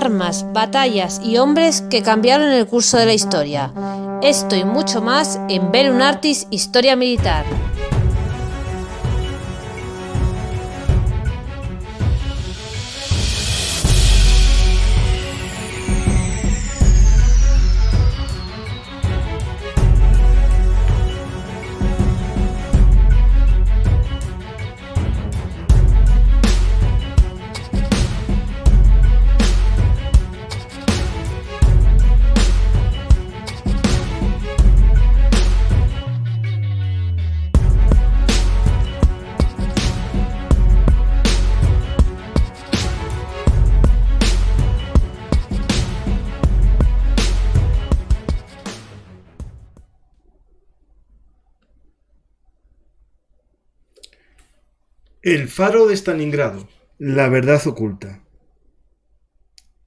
armas, batallas y hombres que cambiaron el curso de la historia. Esto y mucho más en BELLUMARTIS, Historia Militar. El faro de Stalingrado, la verdad oculta.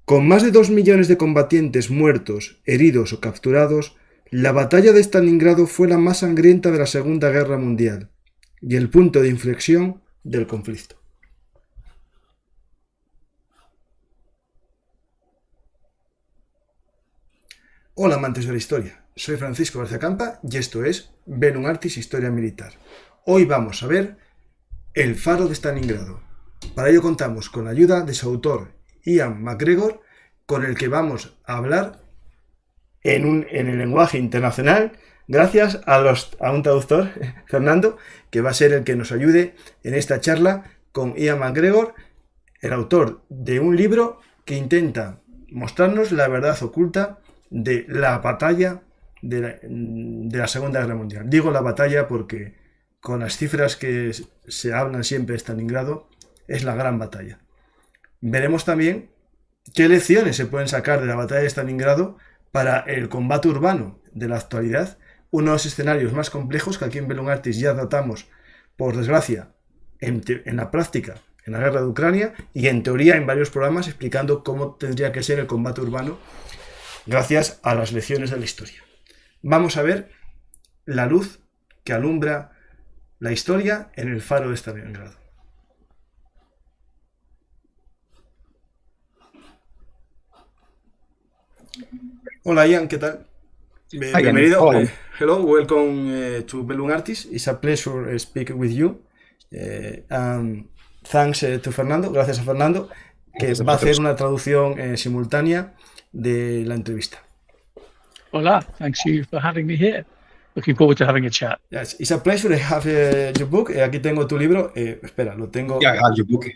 Con más de 2 millones de combatientes muertos, heridos o capturados, la batalla de Stalingrado fue la más sangrienta de la Segunda Guerra Mundial y el punto de inflexión del conflicto. Hola amantes de la historia, soy Francisco García Campa y esto es BELLUMARTIS, Historia Militar. Hoy vamos a ver El faro de Stalingrado. Para ello contamos con la ayuda de su autor, Iain MacGregor, con el que vamos a hablar en el lenguaje internacional, gracias a un traductor, Fernando, que va a ser el que nos ayude en esta charla con Iain MacGregor, el autor de un libro que intenta mostrarnos la verdad oculta de la batalla de la Segunda Guerra Mundial. Digo la batalla porque con las cifras que se hablan siempre de Stalingrado, es la gran batalla. Veremos también qué lecciones se pueden sacar de la batalla de Stalingrado para el combate urbano de la actualidad, uno de los escenarios más complejos que aquí en BELLUMARTIS ya tratamos, por desgracia, en la práctica, en la guerra de Ucrania, y en teoría en varios programas explicando cómo tendría que ser el combate urbano gracias a las lecciones de la historia. Vamos a ver la luz que alumbra la historia en el faro de Stalingrado. Hola Ian, ¿qué tal? Bienvenido. Hello, welcome to BELLUMARTIS. It's a pleasure speaking with you. And thanks to Fernando, gracias a Fernando, que va a hacer una traducción simultánea de la entrevista. Hola, thanks you for having me here. Looking forward to having a chat. Yes, it's a pleasure to have your book. Aquí tengo tu libro. Espera, lo tengo. Yeah, I have your book.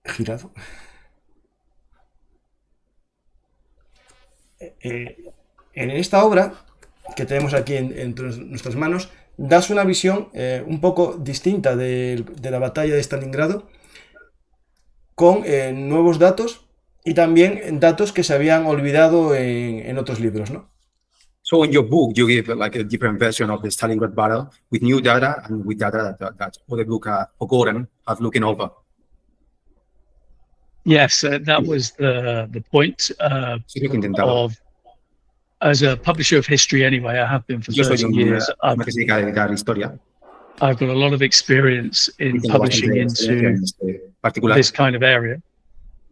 Girado. En esta obra que tenemos aquí entre nuestras manos, das una visión un poco distinta de la batalla de Stalingrado, con nuevos datos y también datos que se habían olvidado en otros libros, ¿no? So in your book, you give like a different version of the Stalingrad battle with new data and with data that other book forgotten have looking over. Yes, that was the point of, as a publisher of history anyway, I have been for 30 years. I've got a lot of experience in publishing into this kind of area.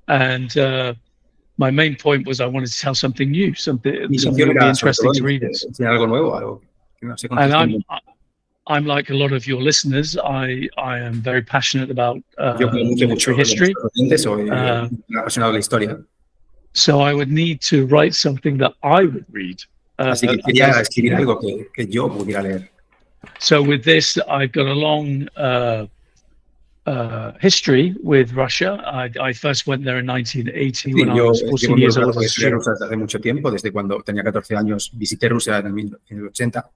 And my main point was I wanted to tell something new, something that would be interesting to readers. And I'm like a lot of your listeners. I am very passionate about military history. So I would need to write something that I would read. So with this, I've got a long history with Russia. I first went there in 1980 when I was 14 years old. Hace mucho tiempo, desde cuando tenía 14 años, visité Rusia en 1980.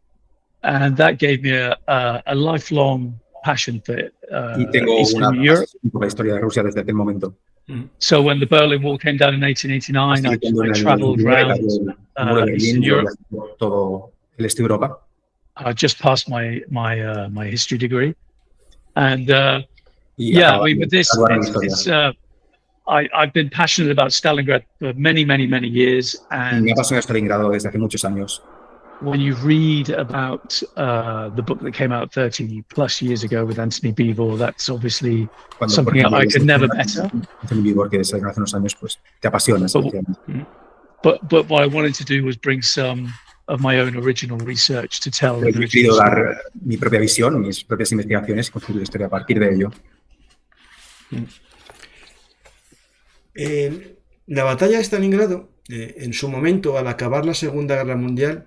And that gave me a lifelong passion for Eastern Europe. La historia de Rusia desde aquel momento. So when the Berlin Wall came down in 1889, I traveled around Eastern Europe. Todo el este de Europa. I just passed my history degree, and yeah, I mean, with this, I've been passionate about Stalingrad for many years, and me apasiona Stalingrado desde hace muchos años. when you read about the book that came out 30 plus years ago with Anthony Beevor, that's obviously something I could never better. Anthony Beevor, que es hace unos años, pues te apasiona. But what I wanted to do was bring some of my own original research to tell. He querido dar mi propia visión, mis propias investigaciones y construir la historia a partir de ello. La batalla de Stalingrado, en su momento, al acabar la Segunda Guerra Mundial,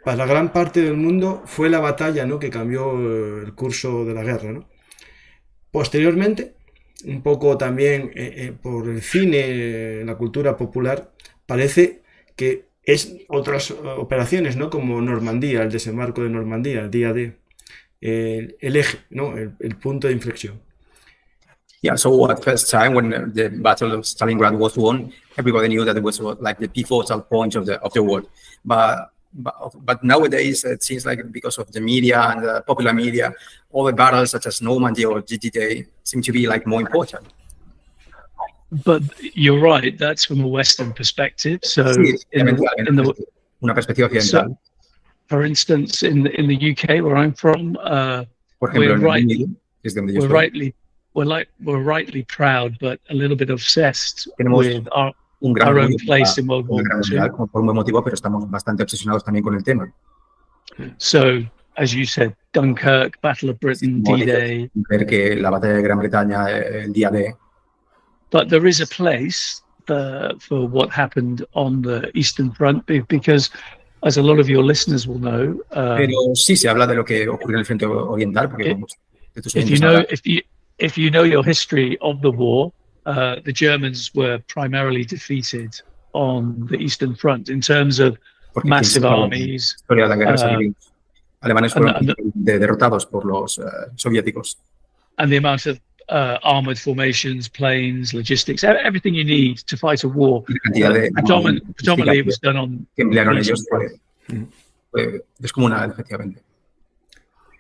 para gran parte del mundo fue la batalla, ¿no?, que cambió el curso de la guerra, ¿no? Posteriormente, un poco también por el cine, la cultura popular, parece que es otras operaciones, ¿no?, como Normandía, el desembarco de Normandía, el día D, el eje, ¿no?, el punto de inflexión. Yeah, so at first time when the Battle of Stalingrad was won, everybody knew that it was like the pivotal point of the war. But nowadays it seems like because of the media and the popular media, all the battles such as Normandy or D-Day seem to be like more important. But you're right, that's from a Western perspective. So Sí, una perspectiva occidental. So, for instance, in the UK where I'm from, Por ejemplo, we're rightly proud, but a little bit obsessed Tenemos with our own place in World War II. Por un buen motivo, pero estamos bastante obsesionados también con el tema. So, as you said, Dunkirk, Battle of Britain, D-Day. Ver que la batalla de Gran Bretaña, el día D. But there is a place for what happened on the Eastern Front, because, as a lot of your listeners will know, pero sí se habla de lo que ocurrió en el frente oriental, porque if you know your history of the war, the Germans were primarily defeated on the Eastern Front in terms of massive armies. Historia de la guerra civil. Alemanes fueron derrotados por los soviéticos. And the amount of armored formations, planes, logistics, everything you need to fight a war. Predominantly it was done on. Que emplearon ellos fue descomunal, efectivamente.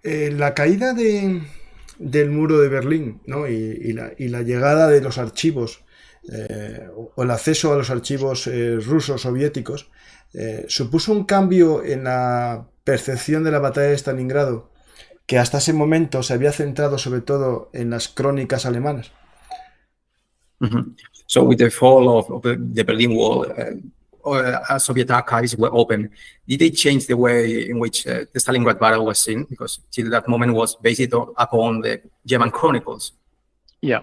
La caída del muro de Berlín, ¿no?, y la llegada de los archivos o el acceso a los archivos rusos soviéticos supuso un cambio en la percepción de la batalla de Stalingrado, que hasta ese momento se había centrado sobre todo en las crónicas alemanas. So with the fall of the Berlin Wall, Soviet archives were open. Did they change the way in which the Stalingrad battle was seen? Because till that moment was based upon the German chronicles. Yeah.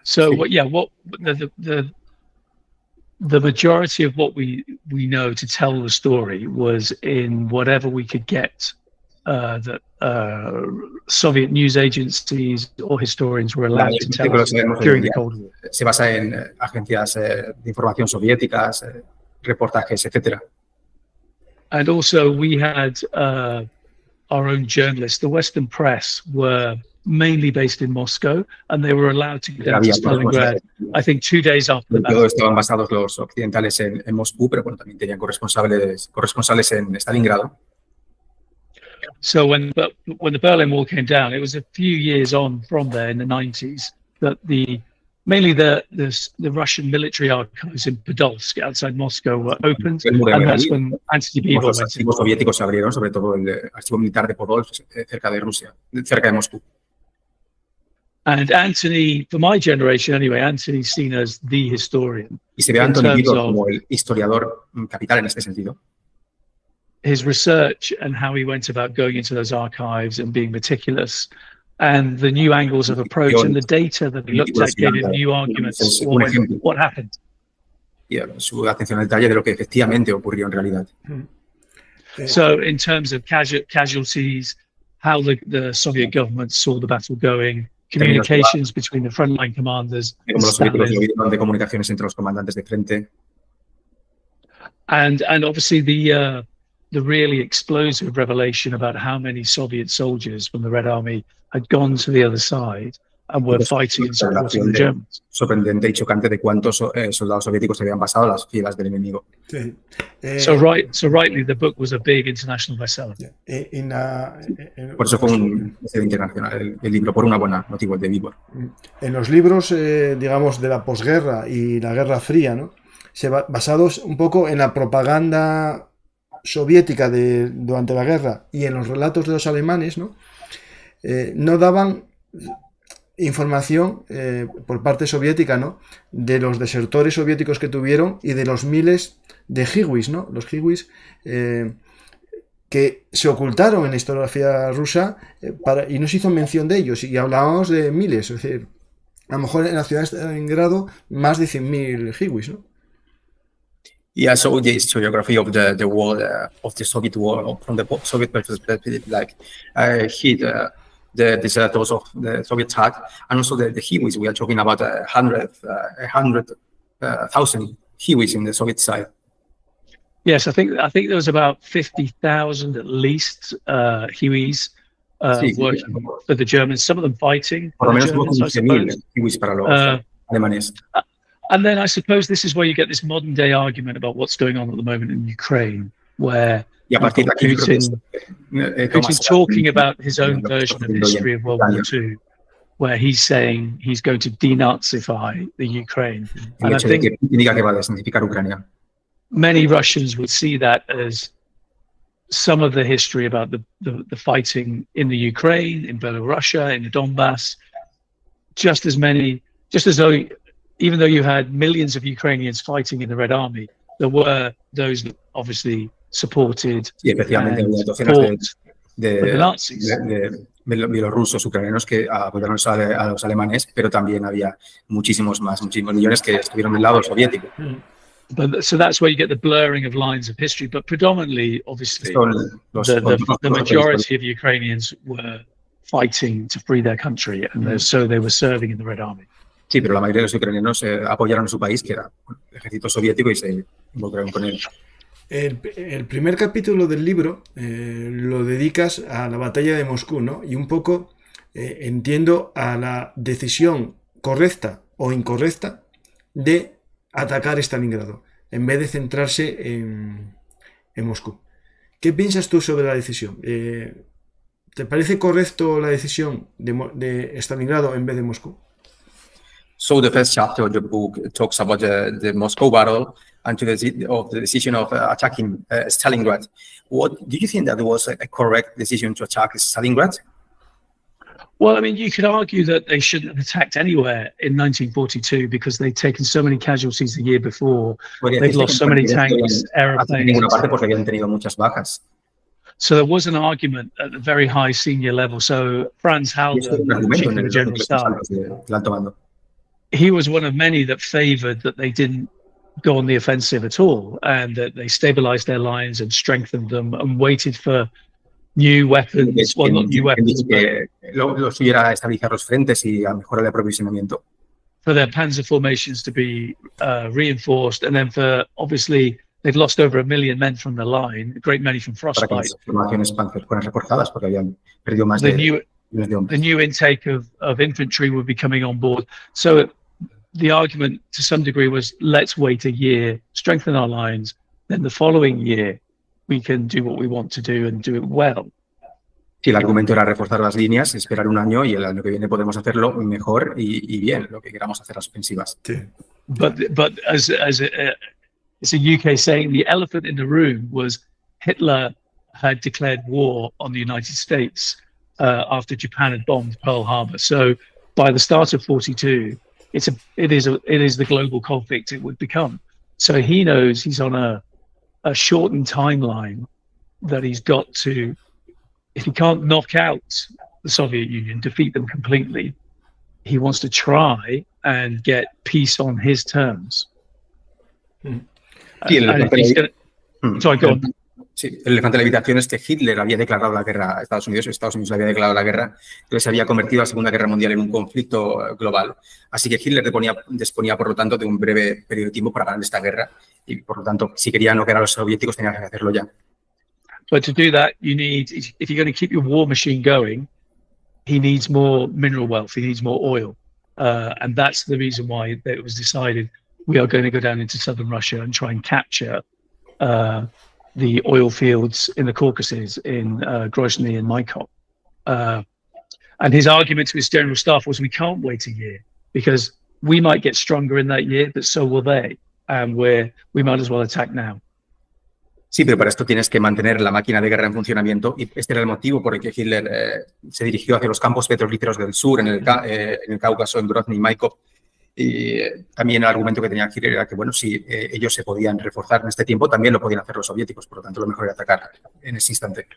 So what the majority of what we know to tell the story was in whatever we could get that Soviet news agencies or historians were allowed to tell us during the Cold War. Se basa en agencias de información soviéticas, reportajes, etc. And also we had our own journalists. The Western press were mainly based in Moscow, and they were allowed to get to Stalingrad, I think 2 days after the battle. Estaban basados los occidentales en Moscú, pero bueno, también tenían corresponsales en Stalingrado. So when the Berlin Wall came down, it was a few years on from there in the 90s that mainly the Russian military archives in Podolsk outside Moscow were opened, and that's when Anthony Beevor Los archivos soviéticos se abrieron, sobre todo el archivo militar de Podolsk, cerca de Rusia, cerca de Moscú. And Anthony, for my generation anyway, Anthony's seen as the historian. Y se ve a Anthony Beevor como el historiador capital en este sentido. His research and how he went about going into those archives and being meticulous, and the new angles of approach and the data that he looked at gave him new arguments. What happened? Yeah, su atención al detalle de lo que efectivamente ocurrió en realidad. So, in terms of casualties, how the Soviet government saw the battle going, communications between the frontline commanders, como los soviéticos de comunicaciones entre los comandantes de frente, and obviously the really explosive revelation about how many Soviet soldiers from the Red Army had gone to the other side and were fighting in support of the Germans. Sorprendente y chocante de cuántos soldados soviéticos se habían pasado a las filas del enemigo. Sí. So rightly, the book was a big international bestseller. Por eso fue un bestseller internacional el libro, por una buena motivo de Beevor. En los libros, digamos, de la posguerra y la Guerra Fría, ¿no?, basados un poco en la propaganda soviética durante la guerra y en los relatos de los alemanes, ¿no? No daban información por parte soviética, ¿no? De los desertores soviéticos que tuvieron y de los miles de hiwis, ¿no? Los hiwis que se ocultaron en la historiografía rusa y no se hizo mención de ellos, y hablábamos de miles, es decir, a lo mejor en la ciudad de Stalingrado más de 100.000 hiwis, ¿no? Yeah, so the historiography of the war, of the Soviet war, from the Soviet perspective, like hit the deserters of the Soviet side, and also the hiwis. We are talking about 100,000 hiwis in the Soviet side. Yes, I think there was about 50,000 at least hiwis working for the Germans. Some of them fighting. Por lo menos 15.000 hiwis para los alemanes. And then I suppose this is where you get this modern day argument about what's going on at the moment in Ukraine, where Putin talking about his own version of history of World War II, where he's saying he's going to denazify the Ukraine. And I think many Russians would see that as some of the history about the fighting in the Ukraine, in Belarus, in the Donbass, just as though, even though you had millions of Ukrainians fighting in the Red Army, there were those that obviously supported the Nazis. De bielorrusos, ucranianos que apoyaron a los alemanes, pero también había muchísimos millones que estuvieron del lado soviético. So that's where you get the blurring of lines of history, but predominantly, obviously, the majority of Ukrainians were fighting to free their country, and so they were serving in the Red Army. Sí, pero la mayoría de los ucranianos apoyaron a su país, que era el ejército soviético, y se involucraron con él. El primer capítulo del libro lo dedicas a la batalla de Moscú, ¿no? Y un poco entiendo a la decisión correcta o incorrecta de atacar Stalingrado, en vez de centrarse en Moscú. ¿Qué piensas tú sobre la decisión? ¿Te parece correcto la decisión de Stalingrado en vez de Moscú? So the first chapter of the book talks about the Moscow battle and the decision of attacking Stalingrad. What do you think that was a correct decision to attack Stalingrad? Well, I mean, you could argue that they shouldn't have attacked anywhere in 1942 because they'd taken so many casualties the year before. They'd lost so many tanks, airplanes. So there was an argument at a very high senior level. So Franz Halder, chief of the General Staff, he was one of many that favored that they didn't go on the offensive at all, and that they stabilized their lines and strengthened them and waited for new weapons. Well, not new weapons, los hubiera estabilizar los frentes y a mejorar el aprovisionamiento. For their panzer formations to be reinforced, and then for, obviously, they'd lost over 1 million men from the line, a great many from frostbite. The new intake of infantry would be coming on board. So the argument to some degree was, let's wait a year, strengthen our lines, then the following year we can do what we want to do and do it well. Sí, el argumento era reforzar las líneas, esperar un año, y el año que viene podemos hacerlo mejor y bien, lo que queramos hacer las ofensivas. Sí. But as it's a UK saying, the elephant in the room was Hitler had declared war on the United States after Japan had bombed Pearl Harbor. So by the start of 42, it is the global conflict it would become. So he knows he's on a shortened timeline that he's got to, if he can't knock out the Soviet Union, defeat them completely, he wants to try and get peace on his terms. Sí, Sorry, go on. Sí, el elefante de la habitación es que Hitler había declarado la guerra a Estados Unidos le había declarado la guerra, entonces se había convertido la Segunda Guerra Mundial en un conflicto global. Así que Hitler disponía, por lo tanto, de un breve periodo de tiempo para ganar esta guerra, y por lo tanto, si quería noquear a los soviéticos, tenía que hacerlo ya. But to do that, you need, if you're going to keep your war machine going, he needs more mineral wealth, he needs more oil. And that's the reason why it was decided we are going to go down into southern Russia and try and capture the oil fields in the Caucasus, in Grozny and Maikop. And his argument to his general staff was, we can't wait a year because we might get stronger in that year, but so will they. And we might as well attack now. Sí, pero para esto tienes que mantener la máquina de guerra en funcionamiento y este era el motivo por el que Hitler se dirigió hacia los campos petrolíferos del sur, en el Cáucaso, en Grozny y Maikop. Y también el argumento que tenía Hitler era que, bueno, si ellos se podían reforzar en este tiempo, también lo podían hacer los soviéticos. Por lo tanto, lo mejor era atacar en ese instante.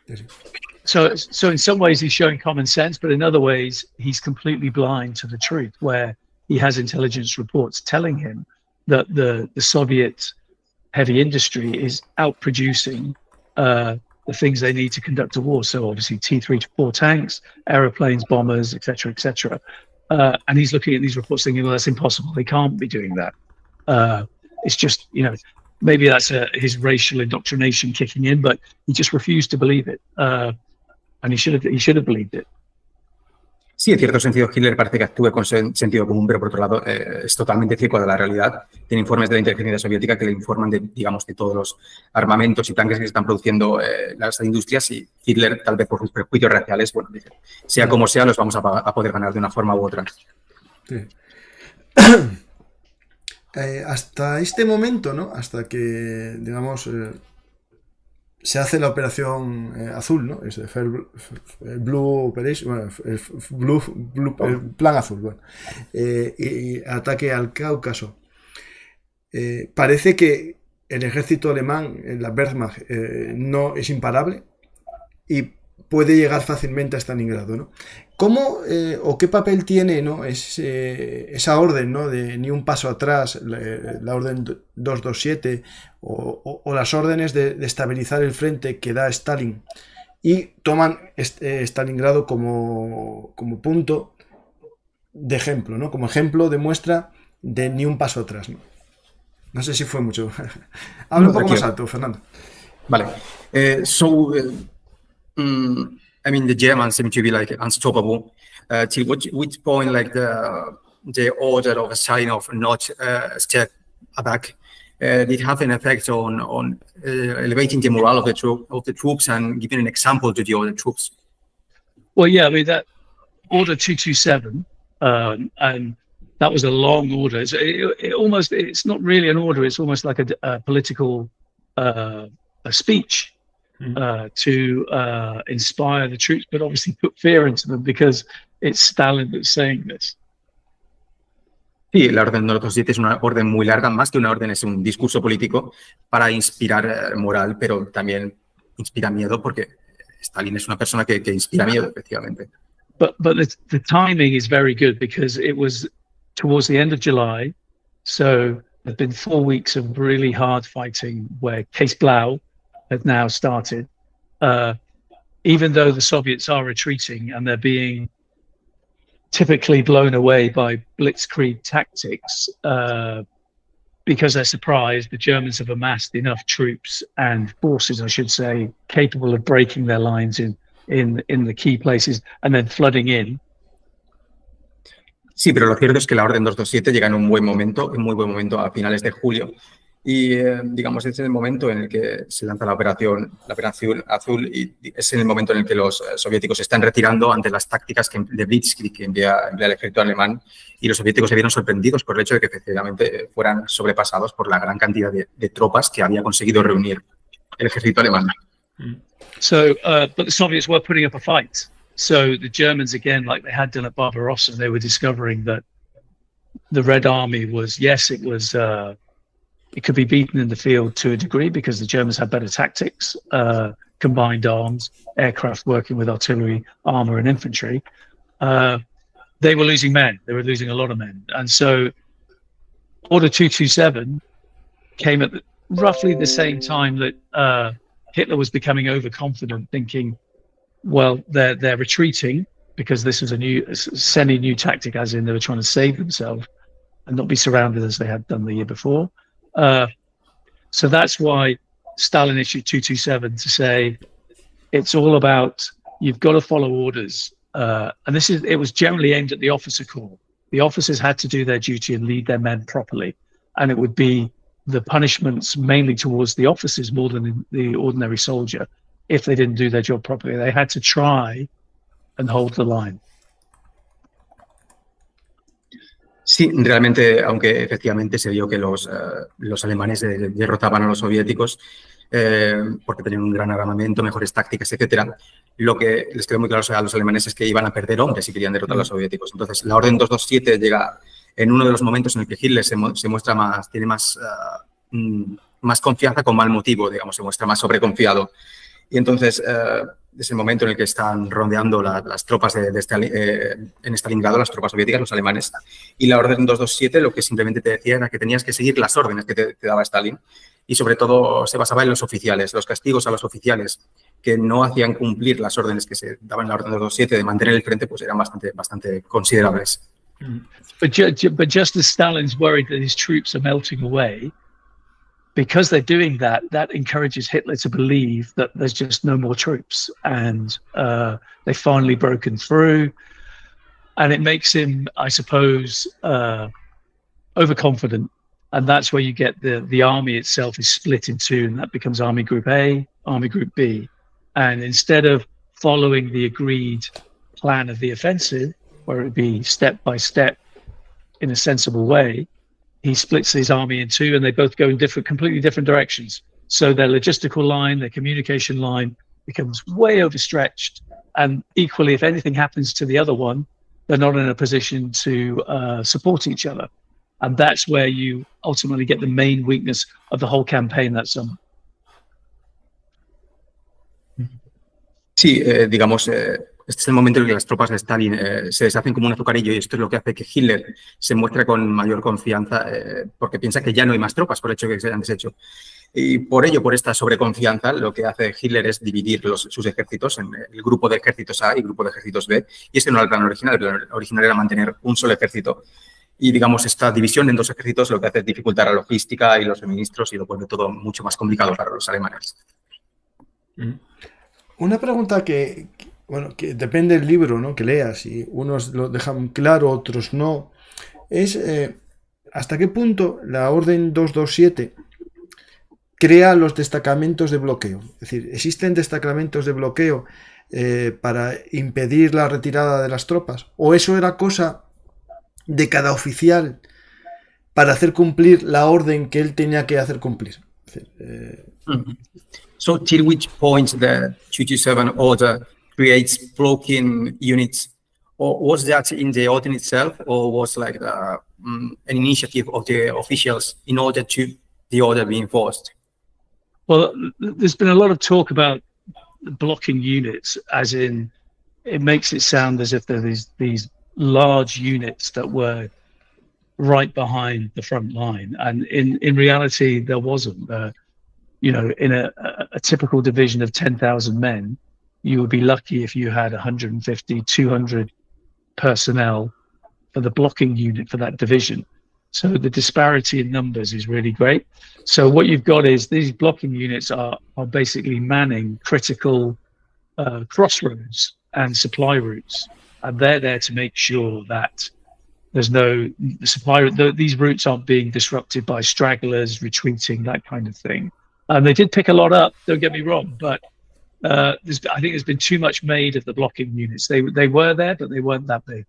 So in some ways he's showing common sense, but in other ways he's completely blind to the truth, where he has intelligence reports telling him that the Soviet heavy industry is outproducing the things they need to conduct a war. So obviously T-34 tanks, aeroplanes, bombers, etc., etc. And he's looking at these reports thinking, well, that's impossible. They can't be doing that. It's just, you know, maybe that's his racial indoctrination kicking in, but he just refused to believe it. And he should have believed it. Sí, en cierto sentido, Hitler parece que actúe con sentido común, pero por otro lado es totalmente ciego de la realidad. Tiene informes de la inteligencia soviética que le informan de, digamos, de todos los armamentos y tanques que se están produciendo las industrias y Hitler, tal vez por sus prejuicios raciales, bueno, dice, sea como sea, los vamos a poder ganar de una forma u otra. Sí. Hasta este momento, ¿no? Hasta que, digamos, se hace la operación azul, ¿no? Es el Blue Operation, bueno, el plan azul, bueno, y ataque al Cáucaso. Parece que el ejército alemán, la Wehrmacht, no es imparable y puede llegar fácilmente a Stalingrado, ¿no? ¿Cómo o qué papel tiene, ¿no? Esa orden, ¿no? De ni un paso atrás, la orden 227 o las órdenes de estabilizar el frente que da Stalin y toman Stalingrado como punto de ejemplo, ¿no? Como ejemplo de muestra de ni un paso atrás, ¿no? No sé si fue mucho. Habla un poco más alto, Fernando. Vale. I mean, the Germans seem to be like unstoppable. Till which point, like the order of Stalin of not step back, did have an effect on elevating the morale of the troops and giving an example to the other troops. Well, yeah, I mean that Order 227, and that was a long order. It's not really an order. It's almost like a political a speech. To inspire the troops, but obviously put fear into them because it's Stalin that's saying this. Sí, la orden 227 es una orden muy larga, más que una orden es un discurso político para inspirar moral, pero también inspira miedo porque Stalin es una persona que inspira miedo, efectivamente. But the timing is very good because it was towards the end of July, so there've been 4 weeks of really hard fighting where Case Blau had now started, even though the Soviets are retreating and they're being typically blown away by blitzkrieg tactics, because they're surprised, the Germans have amassed enough troops and forces, I should say, capable of breaking their lines in the key places and then flooding in. Sí, pero lo cierto es que la Orden 227 llega en un muy buen momento a finales de julio. Y, digamos, es el momento en el que se lanza la operación azul y es en el momento en el que los soviéticos se están retirando ante las tácticas de blitzkrieg que emplea el ejército alemán y los soviéticos se vieron sorprendidos por el hecho de que efectivamente fueran sobrepasados por la gran cantidad de tropas que había conseguido reunir el ejército alemán. So, but the Soviets were putting up a fight. So the Germans, again, like they had done at Barbarossa, they were discovering that the Red Army was, yes, it could be beaten in the field to a degree because the Germans had better tactics, combined arms, aircraft working with artillery, armor, and infantry. They were losing men. They were losing a lot of men. And so Order 227 came at roughly the same time that Hitler was becoming overconfident, thinking, well, they're retreating because this was a semi-new tactic, as in they were trying to save themselves and not be surrounded as they had done the year before. So that's why Stalin issued 227 to say it's all about you've got to follow orders. And it was generally aimed at the officer corps. The officers had to do their duty and lead their men properly. And it would be the punishments mainly towards the officers more than the ordinary soldier if they didn't do their job properly. They had to try and hold the line. Sí, realmente, aunque efectivamente se vio que los alemanes derrotaban a los soviéticos, porque tenían un gran armamento, mejores tácticas, etcétera. Lo que les quedó muy claro a los alemanes es que iban a perder hombres si querían derrotar a los soviéticos. Entonces, la orden 227 llega en uno de los momentos en el que Hitler se muestra más, tiene más confianza con mal motivo, digamos, se muestra más sobreconfiado. Y entonces, es el momento en el que están rondeando las tropas en Stalingrado, las tropas soviéticas, los alemanes. Y la orden 227 lo que simplemente te decía era que tenías que seguir las órdenes que te daba Stalin. Y sobre todo se basaba en los oficiales, los castigos a los oficiales que no hacían cumplir las órdenes que se daban en la orden 227 de mantener el frente, pues eran bastante considerables. But just as Stalin's worried that his troops are melting away, because they're doing that, that encourages Hitler to believe that there's just no more troops, and they've finally broken through, and it makes him, I suppose, overconfident, and that's where you get the army itself is split in two, and that becomes Army Group A, Army Group B, and instead of following the agreed plan of the offensive, where it would be step by step in a sensible way, he splits his army in two, and they both go in completely different directions. So their logistical line, their communication line becomes way overstretched. And equally, if anything happens to the other one, they're not in a position to support each other. And that's where you ultimately get the main weakness of the whole campaign that summer. Sí, digamos, este es el momento en el que las tropas de Stalin se deshacen como un azucarillo, y esto es lo que hace que Hitler se muestre con mayor confianza, porque piensa que ya no hay más tropas por el hecho de que se hayan deshecho. Y por ello, por esta sobreconfianza, lo que hace Hitler es dividir sus ejércitos en el grupo de ejércitos A y grupo de ejércitos B. Y ese no era el plan original. El plan original era mantener un solo ejército. Y, digamos, esta división en dos ejércitos lo que hace es dificultar la logística y los suministros, y lo vuelve todo mucho más complicado para los alemanes. Una pregunta que depende del libro, ¿no?, que leas, y unos lo dejan claro, otros no, es hasta qué punto la orden 227 crea los destacamentos de bloqueo. Es decir, ¿existen destacamentos de bloqueo para impedir la retirada de las tropas? ¿O eso era cosa de cada oficial para hacer cumplir la orden que él tenía que hacer cumplir? Es decir, So, till which point the 227 order creates blocking units, or was that in the order itself, or was like an initiative of the officials in order to the order be enforced? Well, there's been a lot of talk about blocking units, as in it makes it sound as if there are these large units that were right behind the front line, and in reality there wasn't. You know, in a typical division of 10,000 men, you would be lucky if you had 150, 200 personnel for the blocking unit for that division. So the disparity in numbers is really great. So what you've got is these blocking units are basically manning critical crossroads and supply routes, and they're there to make sure that there's these routes aren't being disrupted by stragglers retreating, that kind of thing. And they did pick a lot up, don't get me wrong, but I think there's been too much made of the blocking units. They were there, but they weren't that big.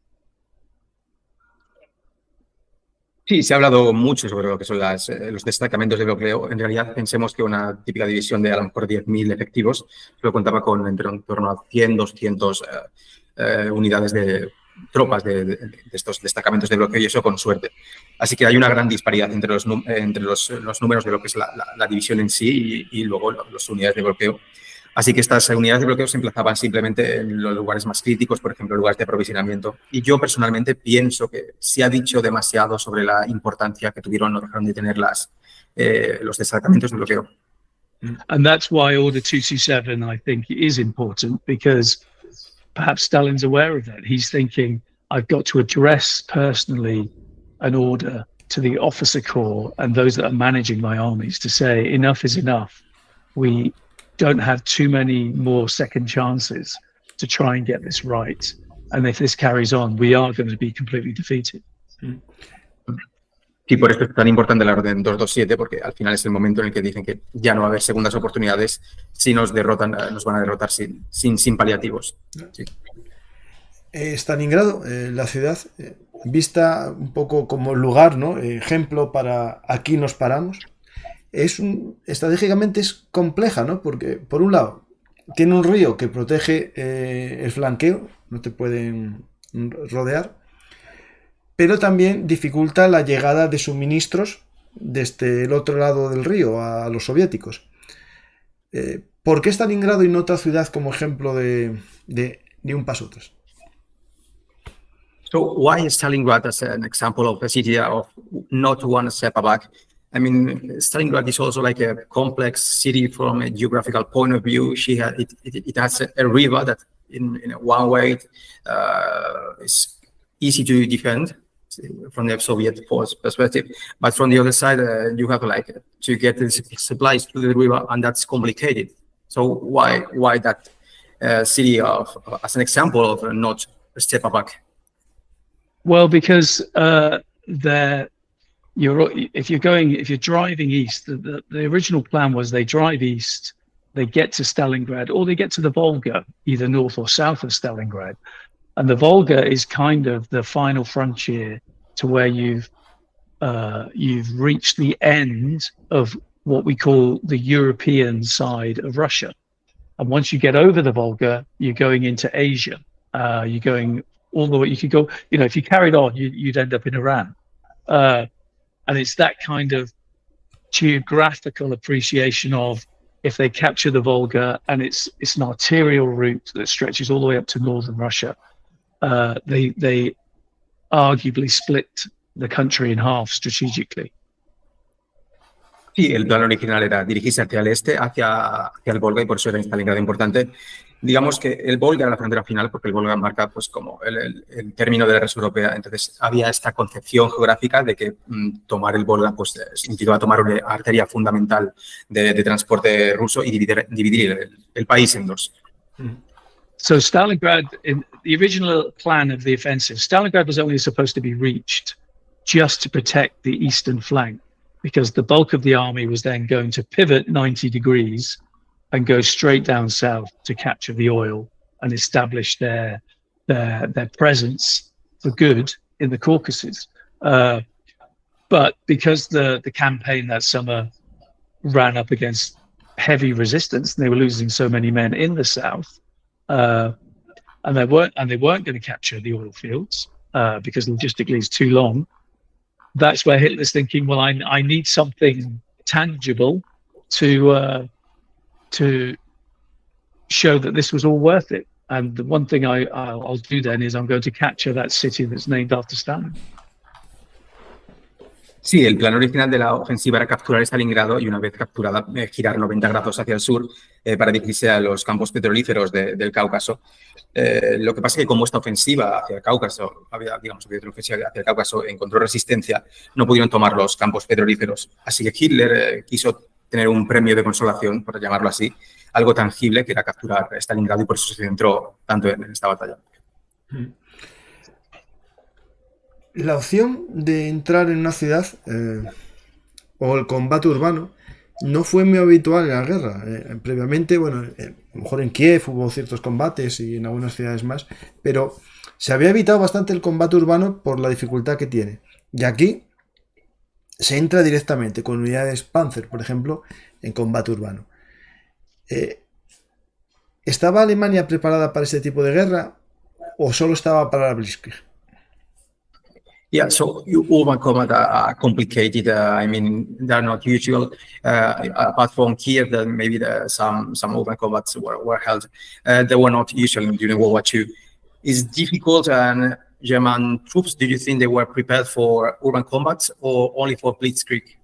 Sí, se ha hablado mucho sobre lo que son los destacamentos de bloqueo. En realidad, pensemos que una típica división de a lo mejor 10.000 efectivos solo contaba con en torno a 100, 200 unidades de tropas de estos destacamentos de bloqueo, y eso con suerte. Así que hay una gran disparidad entre los números de lo que es la división en sí y luego las unidades de bloqueo. Así que estas unidades de bloqueo se emplazaban simplemente en los lugares más críticos, por ejemplo, lugares de aprovisionamiento. Y yo personalmente pienso que se ha dicho demasiado sobre la importancia que tuvieron o dejaron de tener los destacamentos de bloqueo. And that's why Order 227, I think, is important, because perhaps Stalin's aware of that. He's thinking, I've got to address personally an order to the officer corps and those that are managing my armies to say, enough is enough. We don't have too many more second chances to try and get this right. And if this carries on, we are going to be completely defeated. Y por eso es tan importante la orden 227, porque al final es el momento en el que dicen que ya no va a haber segundas oportunidades. Si nos derrotan, nos van a derrotar sin paliativos. Sí. Stalingrado, la ciudad, vista un poco como lugar, ¿no?, ejemplo para aquí nos paramos. estratégicamente es compleja, ¿no? Porque, por un lado, tiene un río que protege el flanqueo, no te pueden rodear, pero también dificulta la llegada de suministros desde el otro lado del río a los soviéticos. ¿Por qué Stalingrado y no otra ciudad como ejemplo de un paso atrás? So why is Stalingrad as an example of a city of not one step back? I mean, Stalingrad is also like a complex city from a geographical point of view. It has a river that in one way is easy to defend from the Soviet force perspective, but from the other side, you have like to get the supplies to the river, and that's complicated. So why that city as an example of not a step back? Well, because if you're driving east, the original plan was they drive east, they get to Stalingrad, or they get to the Volga, either north or south of Stalingrad. And the Volga is kind of the final frontier to where you've reached the end of what we call the European side of Russia. And once you get over the Volga, you're going into Asia. You're going all the way. You could go, if you carried on, you'd end up in Iran. And it's that kind of geographical appreciation of, if they capture the Volga, and it's an arterial route that stretches all the way up to northern Russia, they arguably split the country in half strategically. Sí, el plan original era dirigirse hacia el este, hacia el Volga, y por eso era Stalingrado importante. Digamos que el Volga era la frontera final, porque el Volga marca pues como el término de la guerra europea. Entonces había esta concepción geográfica de que tomar el Volga pues significaba tomar una arteria fundamental de transporte ruso y dividir el país en dos. So Stalingrad, in the original plan of the offensive, Stalingrad was only supposed to be reached just to protect the eastern flank, because the bulk of the army was then going to pivot 90 degrees and go straight down south to capture the oil and establish their presence for good in the Caucasus. But because the campaign that summer ran up against heavy resistance, and they were losing so many men in the south, and they weren't going to capture the oil fields because logistically it's too long. That's where Hitler's thinking, well, I need something tangible to show that this was all worth it. And the one thing I'll do then is I'm going to capture that city that's named after Stalin. Sí, el plan original de la ofensiva era capturar Stalingrado y, una vez capturada, girar 90 grados hacia el sur para dirigirse a los campos petrolíferos del Cáucaso. Lo que pasa es que como esta ofensiva hacia el Cáucaso, había otra ofensiva hacia el Cáucaso, encontró resistencia, no pudieron tomar los campos petrolíferos. Así que Hitler quiso tener un premio de consolación, por llamarlo así, algo tangible, que era capturar Stalingrado, y por eso se centró tanto en esta batalla. La opción de entrar en una ciudad o el combate urbano no fue muy habitual en la guerra. Previamente, bueno, a lo mejor en Kiev hubo ciertos combates y en algunas ciudades más, pero se había evitado bastante el combate urbano por la dificultad que tiene. Y aquí se entra directamente con unidades Panzer, por ejemplo, en combate urbano. ¿Estaba Alemania preparada para este tipo de guerra o solo estaba para la Blitzkrieg? Yeah, so urban combat are complicated. I mean, they're not usual. Apart from Kiev, that maybe some urban combats were held. They were not usual during World War II. It's difficult, and German troops, do you think they were prepared for urban combats or only for Blitzkrieg?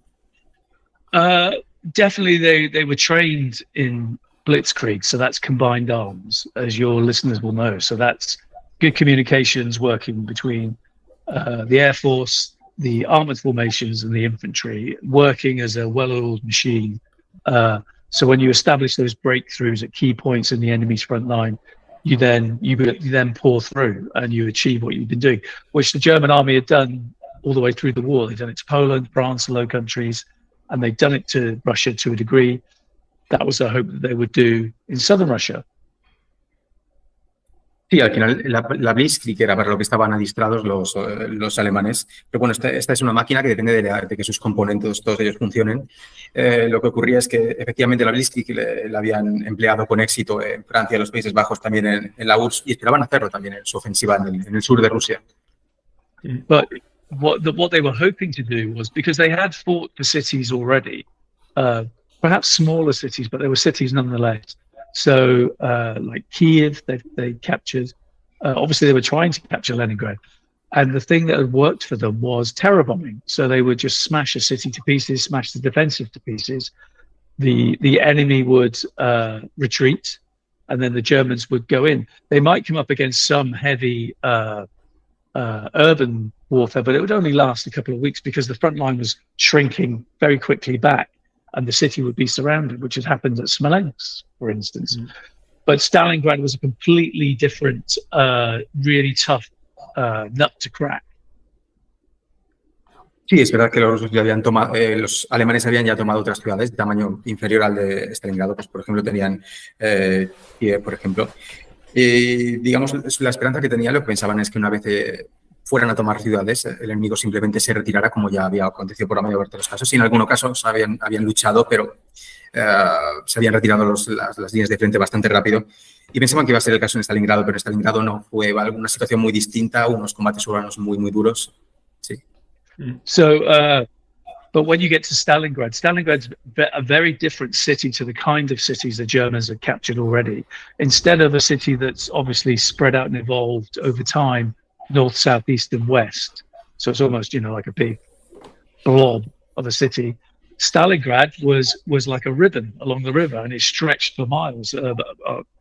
Definitely, they were trained in Blitzkrieg, so that's combined arms, as your listeners will know. So that's good communications working between the Air Force, the armored formations, and the infantry, working as a well-oiled machine. So when you establish those breakthroughs at key points in the enemy's front line, you then pour through and you achieve what you've been doing, which the German army had done all the way through the war. They've done it to Poland, France, the Low Countries, and they've done it to Russia to a degree. That was the hope that they would do in southern Russia. Sí, al final la Blitzkrieg era para lo que estaban adistrados los alemanes. Pero bueno, esta es una máquina que depende de que sus componentes, todos ellos funcionen. Lo que ocurría es que efectivamente la Blitzkrieg la habían empleado con éxito en Francia, en los Países Bajos, también en la URSS, y esperaban hacerlo también en su ofensiva en el sur de Rusia. But what they were hoping to do was, because they had fought for cities already, perhaps smaller cities, but they were cities nonetheless. So, like Kiev, they captured. Obviously, they were trying to capture Leningrad, and the thing that had worked for them was terror bombing. So they would just smash a city to pieces, smash the defenses to pieces. The enemy would retreat, and then the Germans would go in. They might come up against some heavy urban warfare, but it would only last a couple of weeks because the front line was shrinking very quickly back, and the city would be surrounded, which had happened at Smolensk, for instance. But Stalingrad was a completely different, really tough nut to crack. Sí, es verdad que los rusos ya habían tomado, los alemanes habían ya tomado otras ciudades de tamaño inferior al de Stalingrado, pues por ejemplo tenían Kiev, por ejemplo. Y digamos, la esperanza que tenían, lo que pensaban es que una vez fueran a tomar ciudades, el enemigo simplemente se retirara, como ya había acontecido por la mayor parte de los casos. Y en algunos casos habían luchado, pero se habían retirado las líneas de frente bastante rápido. Y pensaban que iba a ser el caso en Stalingrado, pero en Stalingrado no, fue una situación muy distinta, unos combates urbanos muy, muy duros. Sí. So, but when you get to Stalingrad's a very different city to the kind of cities the Germans had captured already. Instead of a city that's obviously spread out and evolved over time, north, south, east, and west. So it's almost, like a big blob of a city. Stalingrad was like a ribbon along the river, and it stretched for miles,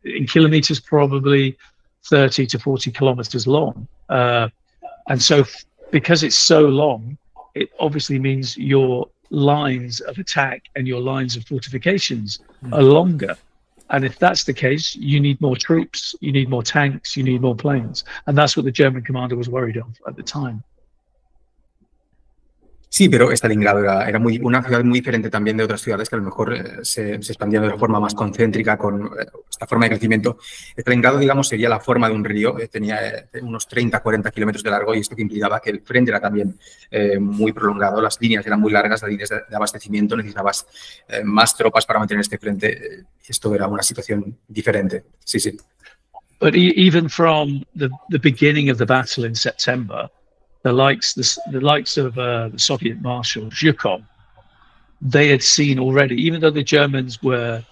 in kilometers, probably 30 to 40 kilometers long. And so because it's so long, it obviously means your lines of attack and your lines of fortifications are longer. And if that's the case, you need more troops, you need more tanks, you need more planes. And that's what the German commander was worried of at the time. Sí, pero Stalingrado era una ciudad muy diferente también de otras ciudades que a lo mejor se expandían de una forma más concéntrica con esta forma de crecimiento. Stalingrado, digamos, sería la forma de un río, tenía unos 30-40 kilómetros de largo, y esto que implicaba que el frente era también muy prolongado, las líneas eran muy largas, las líneas de abastecimiento, necesitabas más tropas para mantener este frente. Esto era una situación diferente. Sí, sí. But even from the beginning of the battle in September, the likes of the Soviet Marshal Zhukov, they had seen already, even though the Germans were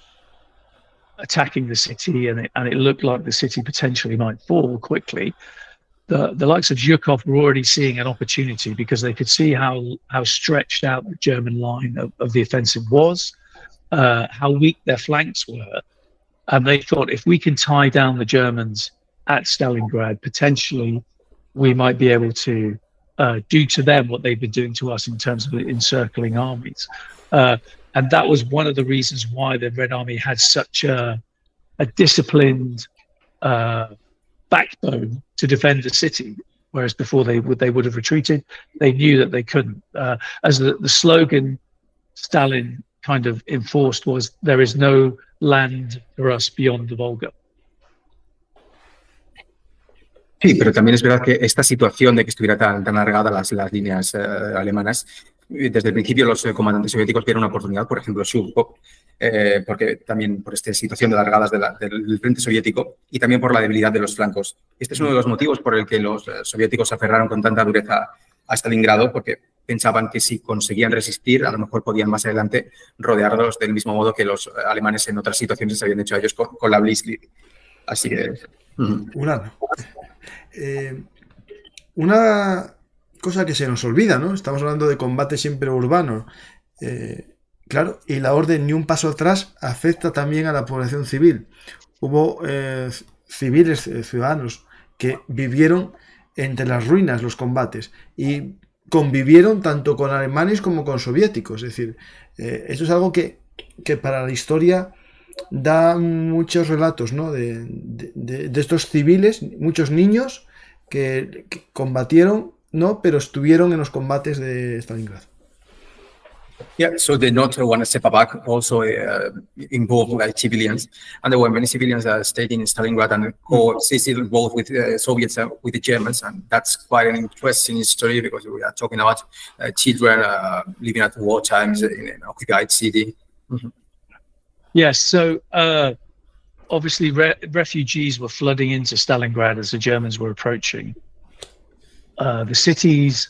attacking the city and it looked like the city potentially might fall quickly, the likes of Zhukov were already seeing an opportunity, because they could see how stretched out the German line of the offensive was, how weak their flanks were. And they thought, if we can tie down the Germans at Stalingrad, potentially we might be able to do to them what they've been doing to us in terms of encircling armies. And that was one of the reasons why the Red Army had such a disciplined backbone to defend the city, whereas before they would have retreated. They knew that they couldn't. As the slogan Stalin kind of enforced was, there is no land for us beyond the Volga. Sí, pero también es verdad que esta situación de que estuviera tan alargada las líneas alemanas, desde el principio los comandantes soviéticos vieron una oportunidad, por ejemplo, Zhukov, porque también por esta situación de alargadas del frente soviético, y también por la debilidad de los flancos. Este es uno de los motivos por el que los soviéticos se aferraron con tanta dureza a Stalingrado, porque pensaban que si conseguían resistir, a lo mejor podían más adelante rodearlos del mismo modo que los alemanes en otras situaciones se habían hecho a ellos con la Blitzkrieg. Así que... Una cosa que se nos olvida, ¿no? Estamos hablando de combate siempre urbano. Claro, y la orden ni un paso atrás afecta también a la población civil. Hubo civiles, ciudadanos, que vivieron entre las ruinas los combates y convivieron tanto con alemanes como con soviéticos. Es decir, eso es algo que para la historia da muchos relatos, ¿no? de estos civiles, muchos niños que combatieron, ¿no? Pero estuvieron en los combates de Stalingrado. Yeah, so they not want to step back also involved like civilians, and there were many civilians stayed in Stalingrad and coexisted both with Soviets and with the Germans, and that's quite an interesting story because we are talking about children living at war times in an occupied city. Yes, so obviously refugees were flooding into Stalingrad as the Germans were approaching. The city's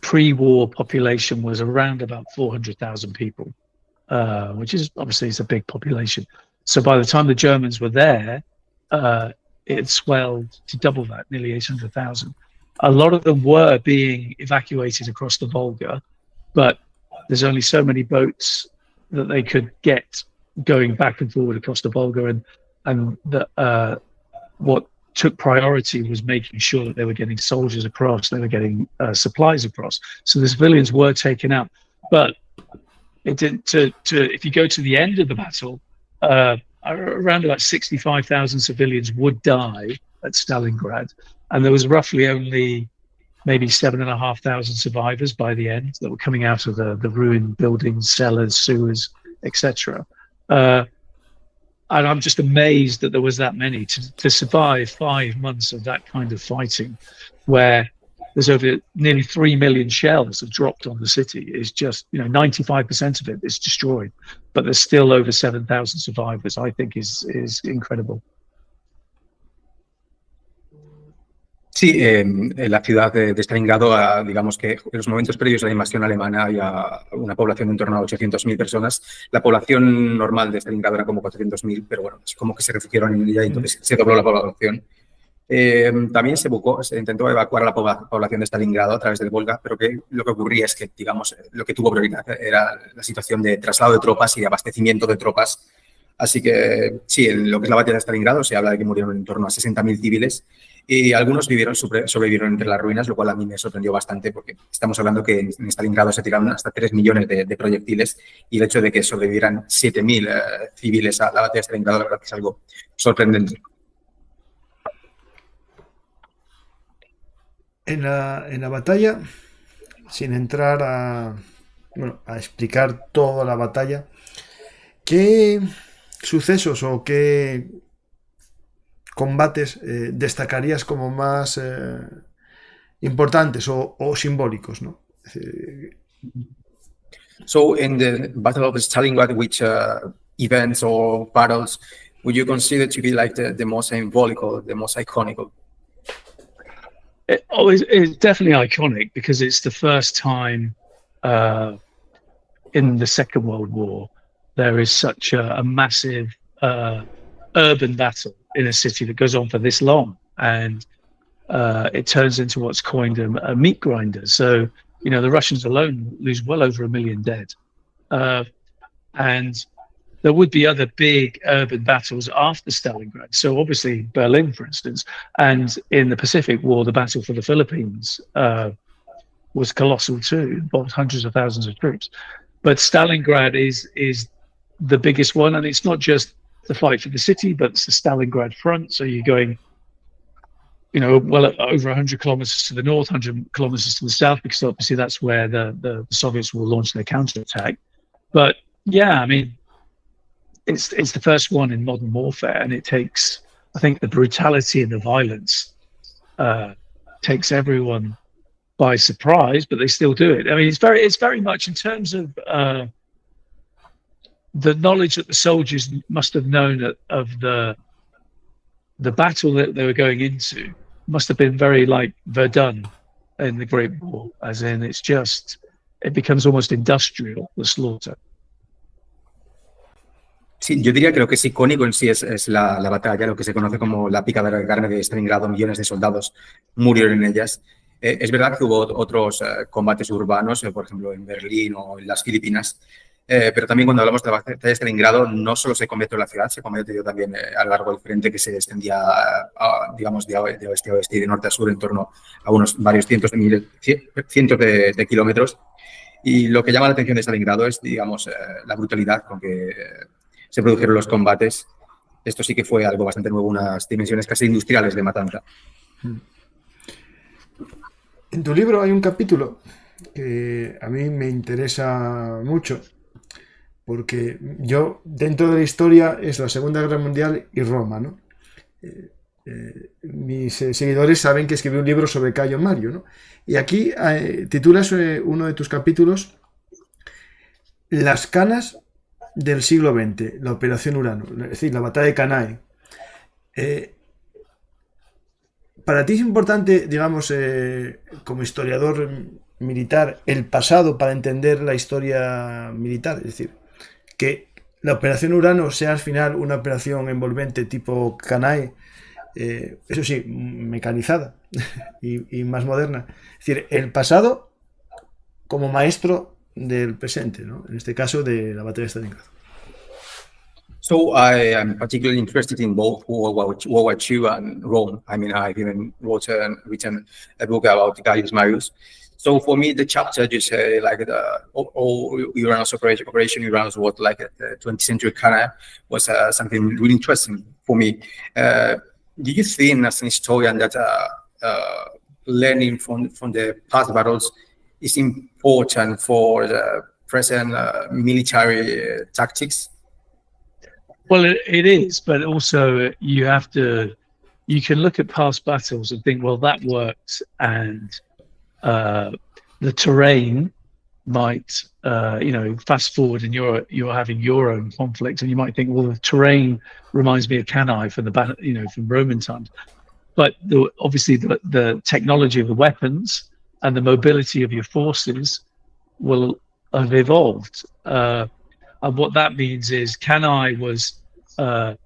pre-war population was around about 400,000 people, which is obviously it's a big population. So by the time the Germans were there, it swelled to double that, nearly 800,000. A lot of them were being evacuated across the Volga, but there's only so many boats that they could get going back and forward across the Volga, and what took priority was making sure that they were getting soldiers across, they were getting supplies across. So the civilians were taken out, but it did. If you go to the end of the battle, around about 65,000 civilians would die at Stalingrad, and there was roughly only maybe 7,500 survivors by the end that were coming out of the ruined buildings, cellars, sewers, etc. And I'm just amazed that there was that many to survive 5 months of that kind of fighting, where there's over nearly 3 million shells have dropped on the city. Is just 95% of it is destroyed, but there's still over 7,000 survivors. I think is incredible. Sí, en la ciudad de Stalingrado, digamos que en los momentos previos a la invasión alemana había una población de en torno a 800.000 personas. La población normal de Stalingrado era como 400.000, pero bueno, es como que se refugiaron en ella y entonces se dobló la población. También se intentó evacuar a la población de Stalingrado a través del Volga, pero que lo que ocurría es que, digamos, lo que tuvo prioridad era la situación de traslado de tropas y de abastecimiento de tropas. Así que sí, en lo que es la batalla de Stalingrado se habla de que murieron en torno a 60.000 civiles y algunos sobrevivieron entre las ruinas, lo cual a mí me sorprendió bastante porque estamos hablando que en Stalingrado se tiraron hasta 3 millones de proyectiles y el hecho de que sobrevivieran 7.000 civiles a la batalla de Stalingrado, la verdad que es algo sorprendente. En la batalla, sin entrar a explicar toda la batalla, ¿qué sucesos o qué combates destacarías como más importantes o simbólicos, ¿no? So in the Battle of Stalingrad, which events or battles would you consider to be like the most symbolic or the most iconic? It's definitely iconic because it's the first time in the Second World War there is such a massive urban battle in a city that goes on for this long, and it turns into what's coined a meat grinder. So, the Russians alone lose well over 1 million dead. And there would be other big urban battles after Stalingrad. So obviously Berlin, for instance, and in the Pacific War, the battle for the Philippines was colossal too, involved hundreds of thousands of troops. But Stalingrad is the biggest one, and it's not just the fight for the city, but it's the Stalingrad front. So you're going, well over 100 kilometers to the north, 100 kilometers to the south, because obviously that's where the Soviets will launch their counterattack. But yeah, I mean, it's the first one in modern warfare, and it takes, I think, the brutality and the violence takes everyone by surprise, but they still do it. I mean, it's very much in terms of the knowledge that the soldiers must have known of the battle that they were going into must have been very like Verdun in the Great War, as in it becomes almost industrial, the slaughter. Sí, yo diría que lo que es icónico en sí es la batalla, lo que se conoce como la pica de la carne de Stalingrado. Millones de soldados murieron en ellas. Es verdad que hubo otros combates urbanos, por ejemplo en Berlín o en las Filipinas, pero también cuando hablamos de la batalla de Stalingrado no solo se combatió en la ciudad, se combatió también a lo largo del frente, que se extendía, digamos, de oeste a oeste y de norte a sur en torno a varios cientos de kilómetros. Y lo que llama la atención de Stalingrado es, digamos, la brutalidad con que se produjeron los combates. Esto sí que fue algo bastante nuevo, unas dimensiones casi industriales de matanza. En tu libro hay un capítulo que a mí me interesa mucho, porque yo, dentro de la historia, es la Segunda Guerra Mundial y Roma, ¿no? Mis seguidores saben que escribí un libro sobre Cayo Mario, ¿no? Y aquí titulas uno de tus capítulos Las canas del siglo XX, la Operación Urano, es decir, la batalla de Canal. Para ti es importante, digamos, como historiador militar, el pasado para entender la historia militar, es decir, que la Operación Urano sea al final una operación envolvente tipo Canal, eso sí, mecanizada y más moderna. Es decir, el pasado como maestro del presente, ¿no? En este caso de la batalla de Stalingrado. So I am particularly interested in both World War II and Rome. I mean, I've even written a book about Gaius Marius. So for me, the chapter you say like the Uranus Operation Uranus was like the 20th century Canal was something really interesting for me. Do you think as an historian that learning from the past battles is important for the present military tactics? Well, it is, but also you can look at past battles and think, well, that worked, and the terrain might, fast forward and you're having your own conflict, and you might think, well, the terrain reminds me of Cannae from from Roman times, but obviously the technology of the weapons and the mobility of your forces will have evolved. And what that means is Cannae was a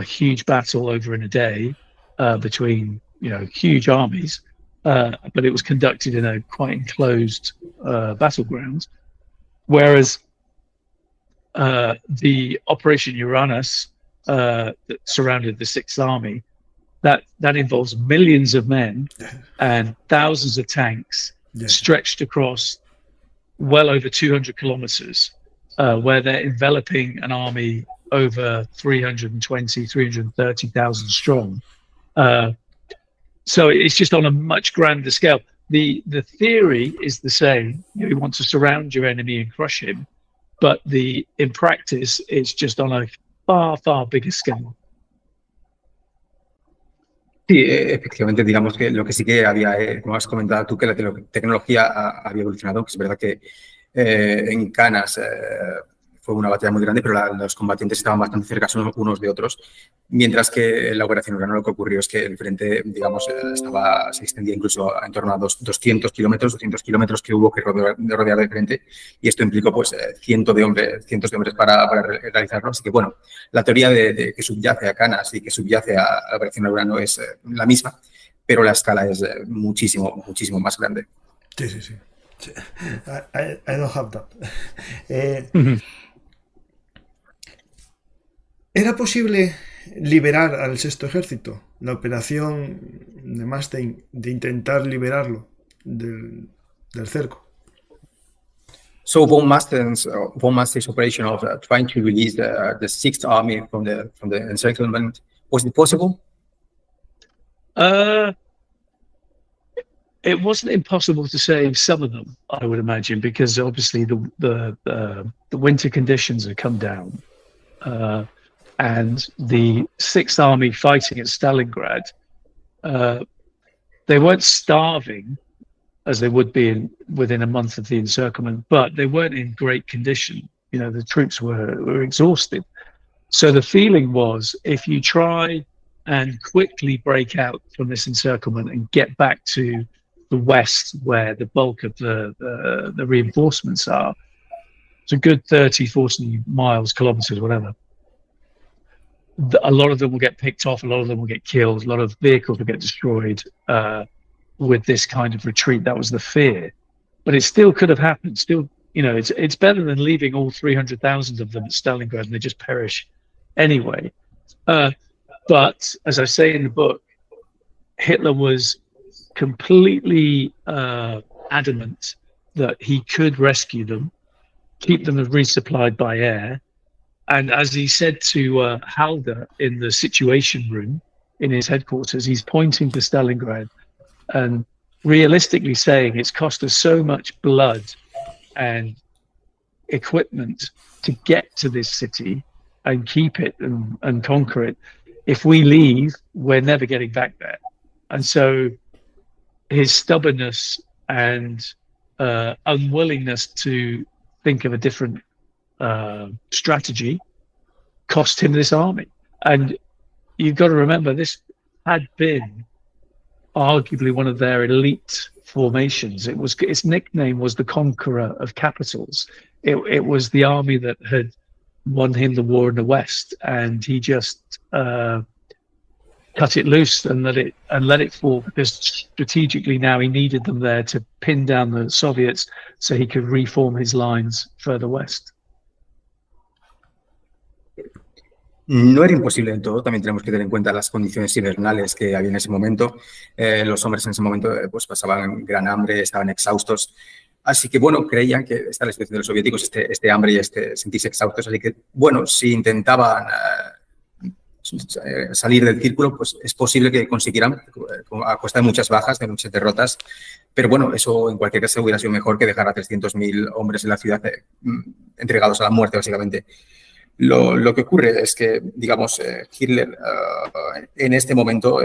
huge battle over in a day between huge armies, but it was conducted in a quite enclosed battleground. Whereas the Operation Uranus that surrounded the Sixth Army, that involves millions of men and thousands of tanks stretched across well over 200 kilometers. Where they're enveloping an army over 330,000 strong. So it's just on a much grander scale. The theory is the same. You want to surround your enemy and crush him, but in practice, it's just on a far, far bigger scale. Sí, efectivamente, digamos que lo que sí que había, como has comentado tú, que la tecnología había evolucionado, que es verdad que en Canas fue una batalla muy grande, pero los combatientes estaban bastante cerca unos de otros, mientras que en la Operación Urano lo que ocurrió es que el frente, digamos, se extendía incluso en torno a 200 kilómetros que hubo que rodear de frente, y esto implicó pues cientos de hombres para realizarlo. Así que bueno, la teoría de que subyace a Canas y que subyace a la Operación Urano es la misma, pero la escala es muchísimo más grande. Sí. I don't have that. ¿Era posible liberar al Sexto Ejército? La operación de Manstein, de intentar liberarlo del cerco. So von Manstein's operation of trying to release the Sixth Army from the encirclement, was it possible? It wasn't impossible to save some of them, I would imagine, because obviously the winter conditions had come down, and the Sixth Army fighting at Stalingrad, they weren't starving as they would be within a month of the encirclement, but they weren't in great condition. The troops were exhausted. So the feeling was, if you try and quickly break out from this encirclement and get back to the west where the bulk of the reinforcements are, it's a good 30, 40 miles, kilometers, whatever. A lot of them will get picked off, a lot of them will get killed, a lot of vehicles will get destroyed with this kind of retreat. That was the fear. But it still could have happened. Still, it's better than leaving all 300,000 of them at Stalingrad and they just perish anyway. But as I say in the book, Hitler was completely adamant that he could rescue them, keep them resupplied by air. And as he said to Halder in the Situation Room in his headquarters, he's pointing to Stalingrad and realistically saying, it's cost us so much blood and equipment to get to this city and keep it and conquer it. If we leave, we're never getting back there. And so his stubbornness and unwillingness to think of a different strategy cost him this army. And you've got to remember, this had been arguably one of their elite formations. Its nickname was the Conqueror of Capitals. It was the army that had won him the war in the West, and he just cut it loose and let it fall, because strategically now he needed them there to pin down the Soviets so he could reform his lines further west. No era imposible en todo, también tenemos que tener en cuenta las condiciones invernales que había en ese momento. Los hombres en ese momento pues pasaban gran hambre, estaban exhaustos. Así que, bueno, creían que esta es la situación de los soviéticos, este hambre y sentirse exhaustos. Así que, bueno, si intentaban salir del círculo, pues es posible que consiguieran, a costa de muchas bajas, de muchas derrotas. Pero bueno, eso en cualquier caso hubiera sido mejor que dejar a 300.000 hombres en la ciudad entregados a la muerte, básicamente. Lo que ocurre es que, digamos, Hitler en este momento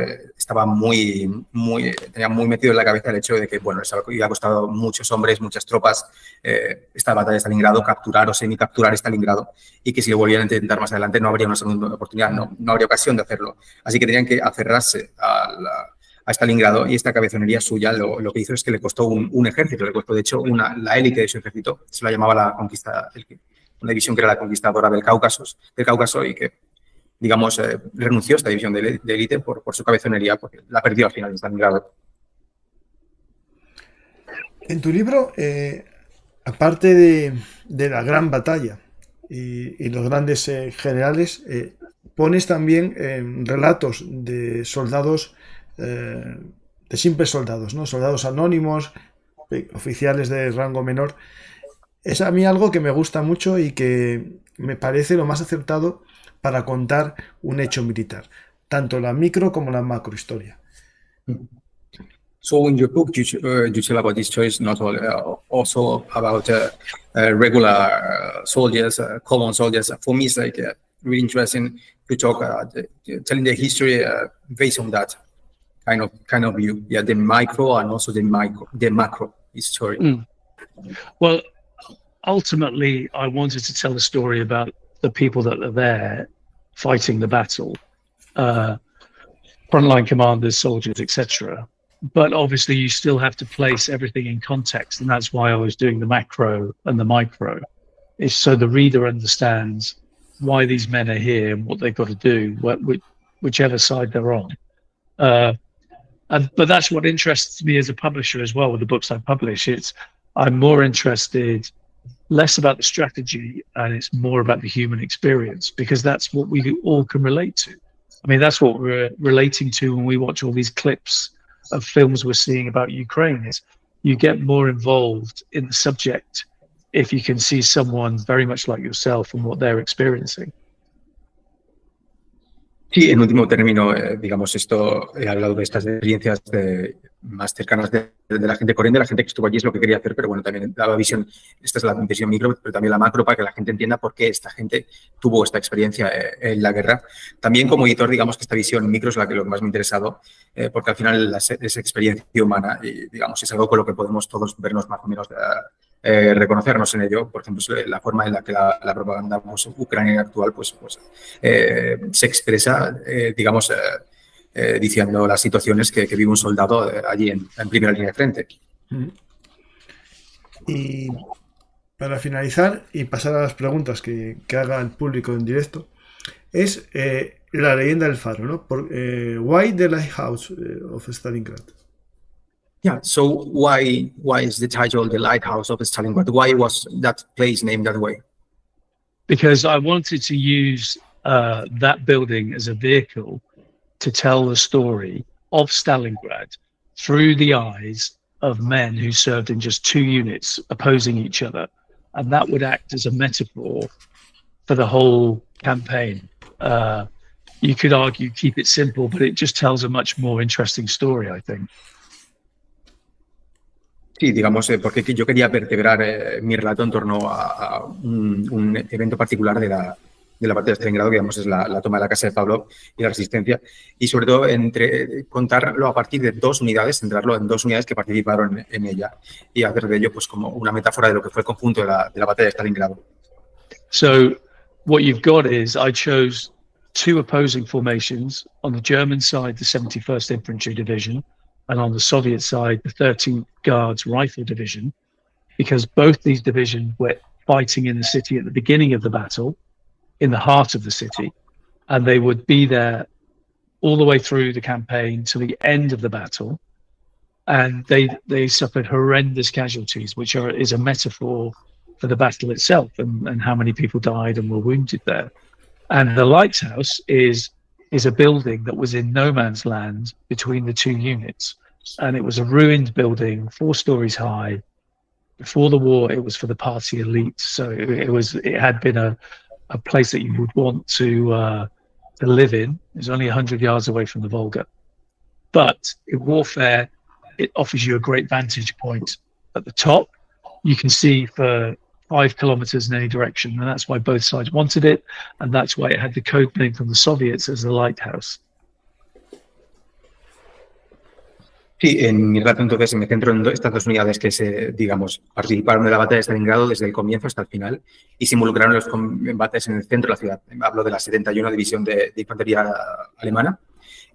tenía muy metido en la cabeza el hecho de que, bueno, les había costado muchos hombres, muchas tropas esta batalla de Stalingrado, capturar o semicapturar Stalingrado, y que si lo volvían a intentar más adelante no habría una segunda oportunidad, no habría ocasión de hacerlo. Así que tenían que aferrarse a Stalingrado, y esta cabezonería suya lo que hizo es que le costó un ejército, le costó de hecho la élite de su ejército, se la llamaba la conquista, una división que era la conquistadora del Cáucaso y que, digamos, renunció a esta división de élite por su cabezonería, porque la perdió al final de Stalingrado. En tu libro, aparte de la gran batalla y los grandes generales, pones también relatos de soldados, de simples soldados, ¿no? Soldados anónimos, oficiales de rango menor. Es a mí algo que me gusta mucho y que me parece lo más acertado para contar un hecho militar, tanto la micro como la macrohistoria. So in your book, you tell about this choice, not all, also about regular soldiers, common soldiers. For me, it's like really interesting to talk, telling the history based on that kind of view. Yeah, the micro and also the macro history. Well, ultimately, I wanted to tell a story about the people that are there fighting the battle, frontline commanders, soldiers, etc. But obviously, you still have to place everything in context, and that's why I was doing the macro and the micro, is so the reader understands why these men are here and what they've got to do, whichever side they're on. But that's what interests me as a publisher as well with the books I publish. I'm more interested less about the strategy, and it's more about the human experience, because that's what we all can relate to. I mean, that's what we're relating to when we watch all these clips of films we're seeing about Ukraine, is you get more involved in the subject if you can see someone very much like yourself and what they're experiencing. Sí, en último término, digamos, esto he hablado de estas experiencias más cercanas de la gente corriente, la gente que estuvo allí, es lo que quería hacer, pero bueno, también daba visión, esta es la visión micro, pero también la macro, para que la gente entienda por qué esta gente tuvo esta experiencia en la guerra. También como editor, digamos que esta visión micro es lo que más me ha interesado, porque al final es experiencia humana y, digamos, es algo con lo que podemos todos vernos más o menos reconocernos en ello. Por ejemplo, la forma en la que la propaganda ucraniana actual se expresa, digamos, diciendo las situaciones que vive un soldado allí en primera línea de frente. Y para finalizar y pasar a las preguntas que haga el público en directo, es la leyenda del faro, ¿no? Why the lighthouse of Stalingrad? Yeah, so why is the title The Lighthouse of Stalingrad? Why was that place named that way? Because I wanted to use that building as a vehicle to tell the story of Stalingrad through the eyes of men who served in just two units opposing each other. And that would act as a metaphor for the whole campaign. You could argue, keep it simple, but it just tells a much more interesting story, I think. Sí, digamos, porque yo quería vertebrar mi relato en torno a un evento particular de la batalla de Stalingrado, que digamos es la toma de la casa de Pavlov y la resistencia, y sobre todo contarlo a partir de dos unidades, centrarlo en dos unidades que participaron en ella y hacer de ello pues como una metáfora de lo que fue el conjunto de la batalla de Stalingrado. So what you've got is I chose two opposing formations. On the German side, the 71st Infantry Division, and on the Soviet side, the 13th Guards Rifle Division, because both these divisions were fighting in the city at the beginning of the battle, in the heart of the city, and they would be there all the way through the campaign to the end of the battle. And they suffered horrendous casualties, which is a metaphor for the battle itself and how many people died and were wounded there. And the lighthouse is a building that was in no man's land between the two units. And it was a ruined building, 4 stories high. Before the war, it was for the party elite. So it had been a place that you would want to live in. It was only 100 yards away from the Volga. But in warfare, it offers you a great vantage point. At the top, you can see for 5 kilometers in any direction. And that's why both sides wanted it. And that's why it had the code name from the Soviets as the lighthouse. Sí, en mi relato entonces me centro en estas dos unidades que participaron de la batalla de Stalingrado desde el comienzo hasta el final y se involucraron en los combates en el centro de la ciudad. Hablo de la 71 División de Infantería Alemana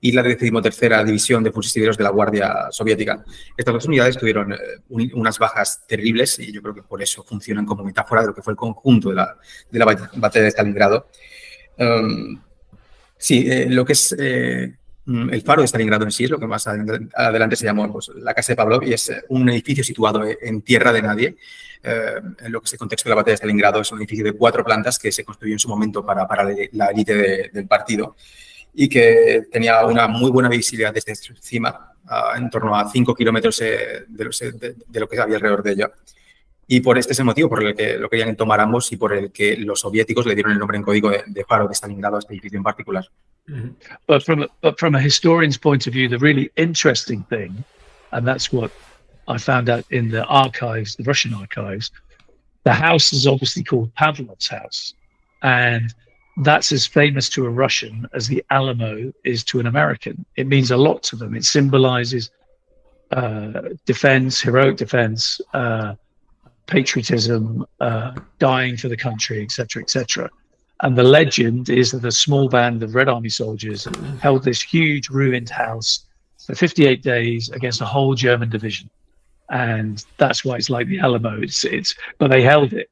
y la 13ª División de Fusileros de la Guardia Soviética. Estas dos unidades tuvieron unas bajas terribles y yo creo que por eso funcionan como metáfora de lo que fue el conjunto de la batalla de Stalingrado. Lo que es el faro de Stalingrado en sí es lo que más adelante se llamó pues, la casa de Pavlov y es un edificio situado en tierra de nadie. En lo que es el contexto de la batalla de Stalingrado es un edificio de 4 plantas que se construyó en su momento para la élite del partido y que tenía una muy buena visibilidad desde encima, en torno a 5 kilómetros de lo que había alrededor de ella. Y por este es el motivo por el que lo querían tomar ambos y por el que los soviéticos le dieron el nombre en código de faro de Stalingrado a este edificio en particular. But from a historian's point of view, the really interesting thing, and that's what I found out in the archives, the Russian archives, the house is obviously called Pavlov's house. And that's as famous to a Russian as the Alamo is to an American. It means a lot to them. It symbolizes defense, heroic defense, patriotism, dying for the country, etc., etc. And the legend is that a small band of Red Army soldiers held this huge ruined house for 58 days against a whole German division. And that's why it's like the Alamo. But they held it.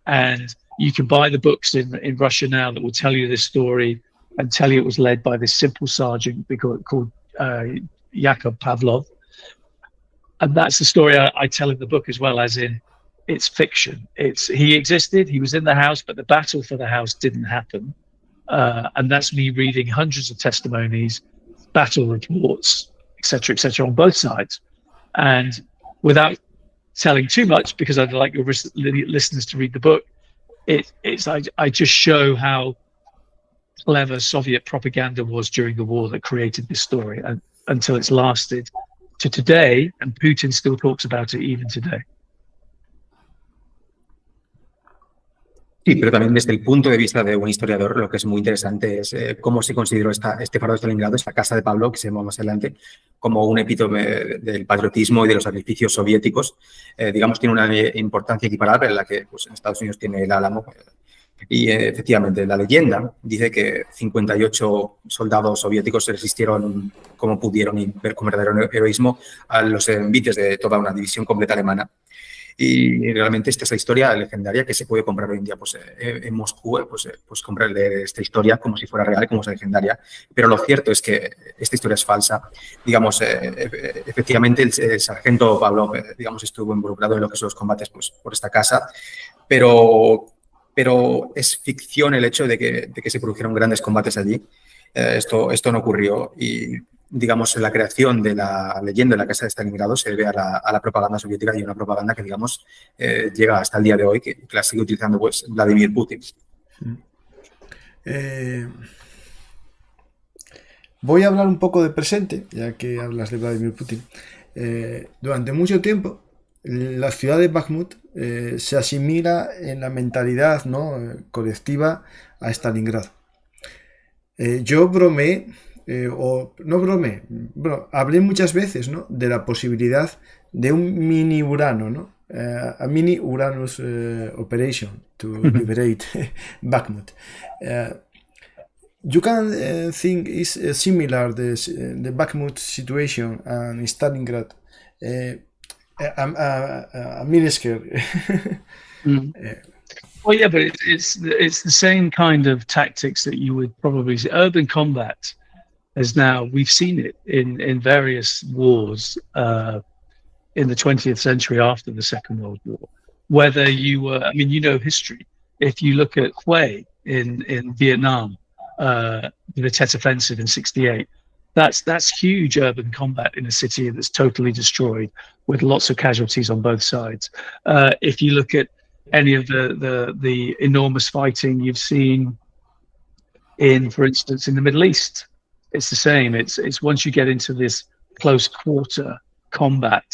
And you can buy the books in Russia now that will tell you this story and tell you it was led by this simple sergeant called Yakov Pavlov. And that's the story I tell in the book as well, as in, it's fiction. He existed, he was in the house, but the battle for the house didn't happen. And that's me reading hundreds of testimonies, battle reports, etc., on both sides. And without telling too much, because I'd like your listeners to read the book, I just show how clever Soviet propaganda was during the war that created this story, and until it's lasted to today, and Putin still talks about it even today. Sí, pero también desde el punto de vista de un historiador, lo que es muy interesante es cómo se consideró este faro de Stalingrado, esta casa de Pavlov, que se llama más adelante, como un epítome del patriotismo y de los sacrificios soviéticos. Digamos, tiene una importancia equiparable en la que pues, en Estados Unidos tiene el Álamo. Y efectivamente, la leyenda dice que 58 soldados soviéticos se resistieron como pudieron y ver con verdadero heroísmo a los envites de toda una división completa alemana. Y realmente esta es la historia legendaria que se puede comprar hoy en día pues, en Moscú, pues comprarle esta historia como si fuera real, como si fuera legendaria. Pero lo cierto es que esta historia es falsa. Digamos, efectivamente el sargento Pavlov, digamos, estuvo involucrado en lo que son los combates pues, por esta casa, pero es ficción el hecho de que se produjeron grandes combates allí. Esto no ocurrió y digamos, la creación de la leyenda de la casa de Stalingrado se debe a la propaganda soviética y una propaganda que, digamos, llega hasta el día de hoy, que la sigue utilizando pues, Vladimir Putin. Voy a hablar un poco de presente, ya que hablas de Vladimir Putin. Durante mucho tiempo la ciudad de Bakhmut se asimila en la mentalidad, ¿no? Colectiva a Stalingrado. Yo bromeé, o no bromeé, bueno, hablé muchas veces, ¿no? De la posibilidad de un mini Urano, ¿no? A mini Uranus operation to liberate Bakhmut. You can think is similar the Bakhmut situation and Stalingrad. I'm really scared. Well, yeah, but it's the same kind of tactics that you would probably see. Urban combat is now, we've seen it in various wars in the 20th century after the Second World War. Whether you were, I mean, you know history. If you look at Hue in Vietnam, the Tet Offensive in '68, that's huge urban combat in a city that's totally destroyed with lots of casualties on both sides. If you look at any of the enormous fighting you've seen in, for instance, in the Middle East, it's the same. It's once you get into this close quarter combat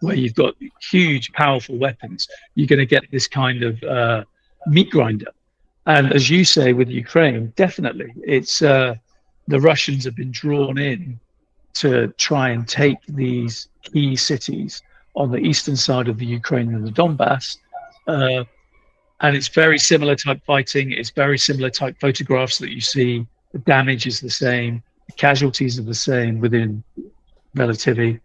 where you've got huge, powerful weapons, you're going to get this kind of meat grinder. And as you say with Ukraine, definitely, it's the Russians have been drawn in to try and take these key cities on the eastern side of the Ukraine and the Donbass. And it's very similar type fighting. It's very similar type photographs that you see. The damage is the same. The casualties are the same within relativity.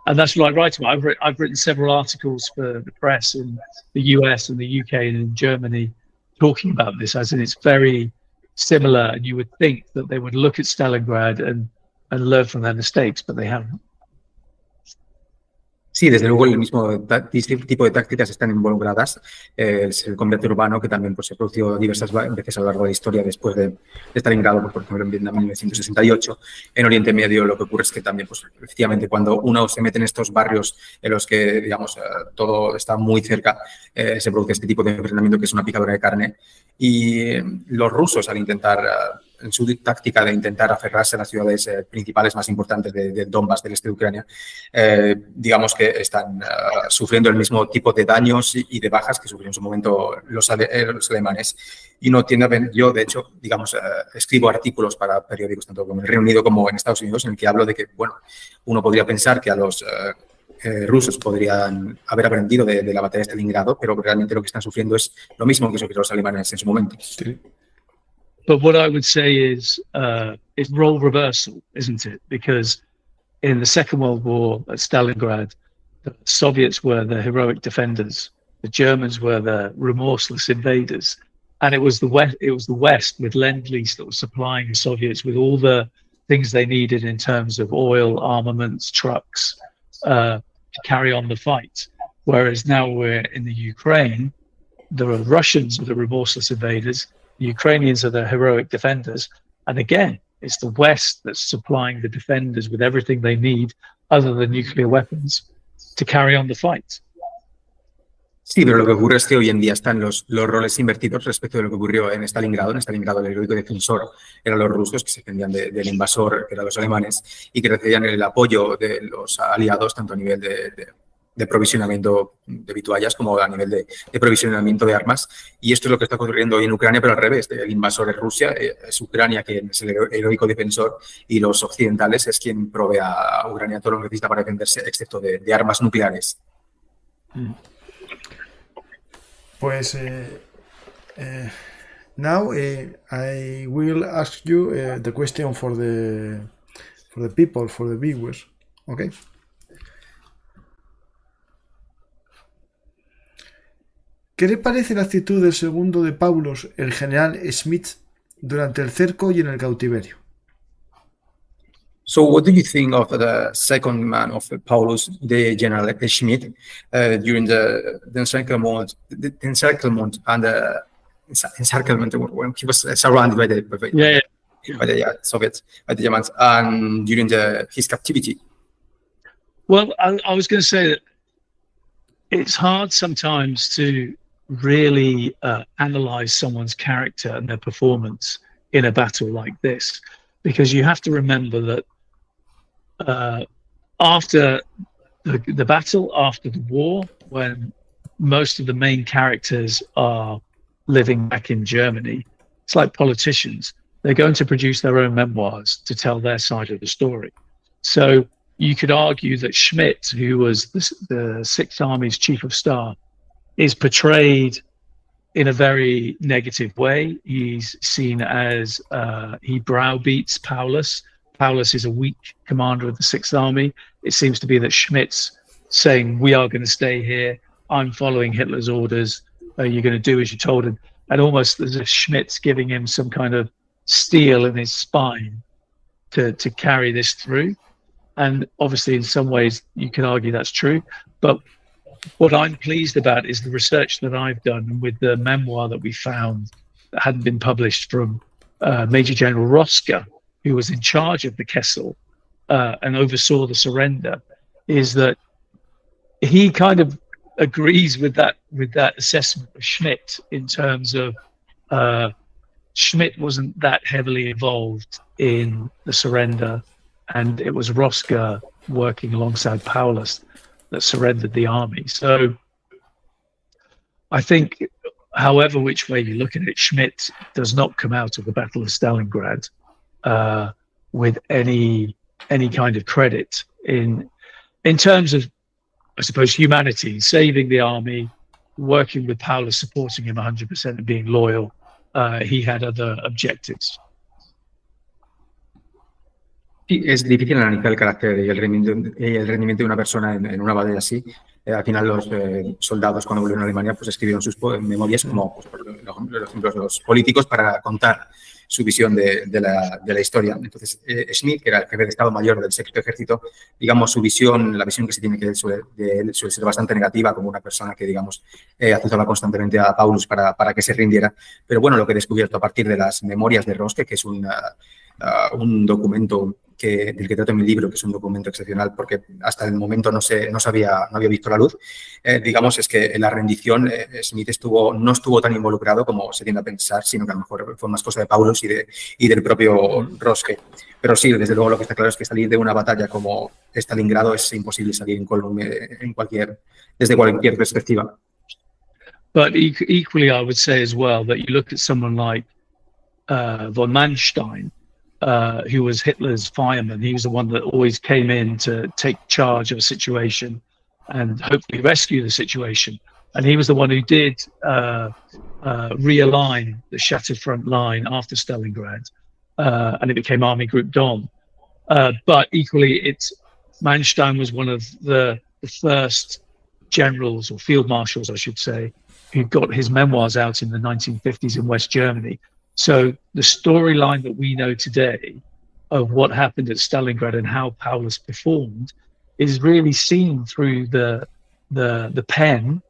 And that's what I write about. I've written several articles for the press in the US and the UK and in Germany talking about this, as in it's very similar, and you would think that they would look at Stalingrad and learn from their mistakes, but they haven't. Sí, desde luego el mismo tipo de tácticas están involucradas. El combate urbano, que también pues, se produjo diversas veces a lo largo de la historia después de Stalingrado, por ejemplo en Vietnam en 1968. En Oriente Medio lo que ocurre es que también, pues, efectivamente, cuando uno se mete en estos barrios en los que, digamos, todo está muy cerca, se produce este tipo de enfrentamiento que es una picadura de carne. Y los rusos, al intentar, en su táctica de intentar aferrarse a las ciudades principales más importantes del Donbass, del este de Ucrania, digamos que están sufriendo el mismo tipo de daños y de bajas que sufrieron en su momento los alemanes. Y no tiene, yo, de hecho, digamos, escribo artículos para periódicos tanto en el Reino Unido como en Estados Unidos en el que hablo de que, bueno, uno podría pensar que a los rusos podrían haber aprendido de la batalla de Stalingrado, pero realmente lo que están sufriendo es lo mismo que sufrieron los alemanes en su momento. Sí. But what I would say is it's role reversal, isn't it? Because in the Second World War at Stalingrad, the Soviets were the heroic defenders, the Germans were the remorseless invaders, and it was the West with Lend-Lease that was supplying the Soviets with all the things they needed in terms of oil, armaments, trucks to carry on the fight. Whereas now we're in the Ukraine, the Russians are the remorseless invaders. The Ukrainians are the heroic defenders. And again, it's the West that's supplying the defenders with everything they need other than nuclear weapons to carry on the fight. Sí, pero lo que ocurre es que hoy en día están los roles invertidos respecto de lo que ocurrió en Stalingrado. En Stalingrado el heroico defensor eran los rusos, que se defendían del invasor, que eran los alemanes, y que recibían el apoyo de los aliados, tanto a nivel de provisionamiento de vituallas como a nivel de provisionamiento de armas. Y esto es lo que está ocurriendo hoy en Ucrania, pero al revés. El invasor es Rusia, es Ucrania quien es el heroico defensor, y los occidentales es quien provee a Ucrania todo lo que necesita para defenderse, excepto de armas nucleares. Pues now I will ask you the question for the people, for the viewers, okay? ¿Qué le parece la actitud del segundo de Paulus, el general Schmidt, durante el cerco y en el cautiverio? So, what do you think of the second man of Paulus, the General Schmidt, during the encirclement and the encirclement when he was surrounded by the Soviets, by the Germans, and during his captivity? Well, I was going to say that it's hard sometimes to really analyze someone's character and their performance in a battle like this, because you have to remember that after the battle after the war, when most of the main characters are living back in Germany. It's like politicians. They're going to produce their own memoirs to tell their side of the story. So you could argue that Schmidt, who was the Sixth Army's chief of staff, is portrayed in a very negative way. He's seen as he browbeats Paulus. Paulus is a weak commander of the Sixth Army. It seems to be that Schmidt's saying, we are going to stay here. I'm following Hitler's orders. You're going to do as you're told. And almost as if Schmidt's giving him some kind of steel in his spine to carry this through. And obviously, in some ways, you can argue that's true. But what I'm pleased about is the research that I've done with the memoir that we found that hadn't been published from Major General Roska, who was in charge of the Kessel and oversaw the surrender, is that he kind of agrees with that assessment of Schmidt in terms of Schmidt wasn't that heavily involved in the surrender, and it was Roska working alongside Paulus that surrendered the army. So I think, however which way you look at it, Schmidt does not come out of the Battle of Stalingrad with any kind of credit in terms of, I suppose, humanity, saving the army, working with Paulus, supporting him 100% and being loyal. He had other objectives. Sí, es difícil analizar el carácter y el rendimiento de una persona en una batalla así. Al final los soldados, cuando volvieron a Alemania, pues escribieron sus memorias como, pues, por ejemplo, los políticos, para contar su visión de la historia. Entonces, Schmidt, que era el jefe de Estado Mayor del Sexto Ejército, digamos, su visión, la visión que se tiene de él suele ser bastante negativa, como una persona que, digamos, azuzaba constantemente a Paulus para que se rindiera. Pero bueno, lo que he descubierto a partir de las memorias de Roske, que es un documento del que trato en mi libro, que es un documento excepcional porque hasta el momento no había visto la luz, digamos, es que en la rendición Schmidt no estuvo tan involucrado como se tiende a pensar, sino que a lo mejor fue más cosa de Paulus y del propio Roske. Pero sí, desde luego lo que está claro es que salir de una batalla como Stalingrado es imposible salir desde cualquier perspectiva. But equally, I would say as well that you look at someone like von Manstein, who was Hitler's fireman. He was the one that always came in to take charge of a situation and hopefully rescue the situation. And he was the one who did realign the shattered front line after Stalingrad, and it became Army Group Dom. But equally, Manstein was one of the first generals, or field marshals, I should say, who got his memoirs out in the 1950s in West Germany. So the storyline that we know today of what happened at Stalingrad and how Paulus performed is really seen through the pen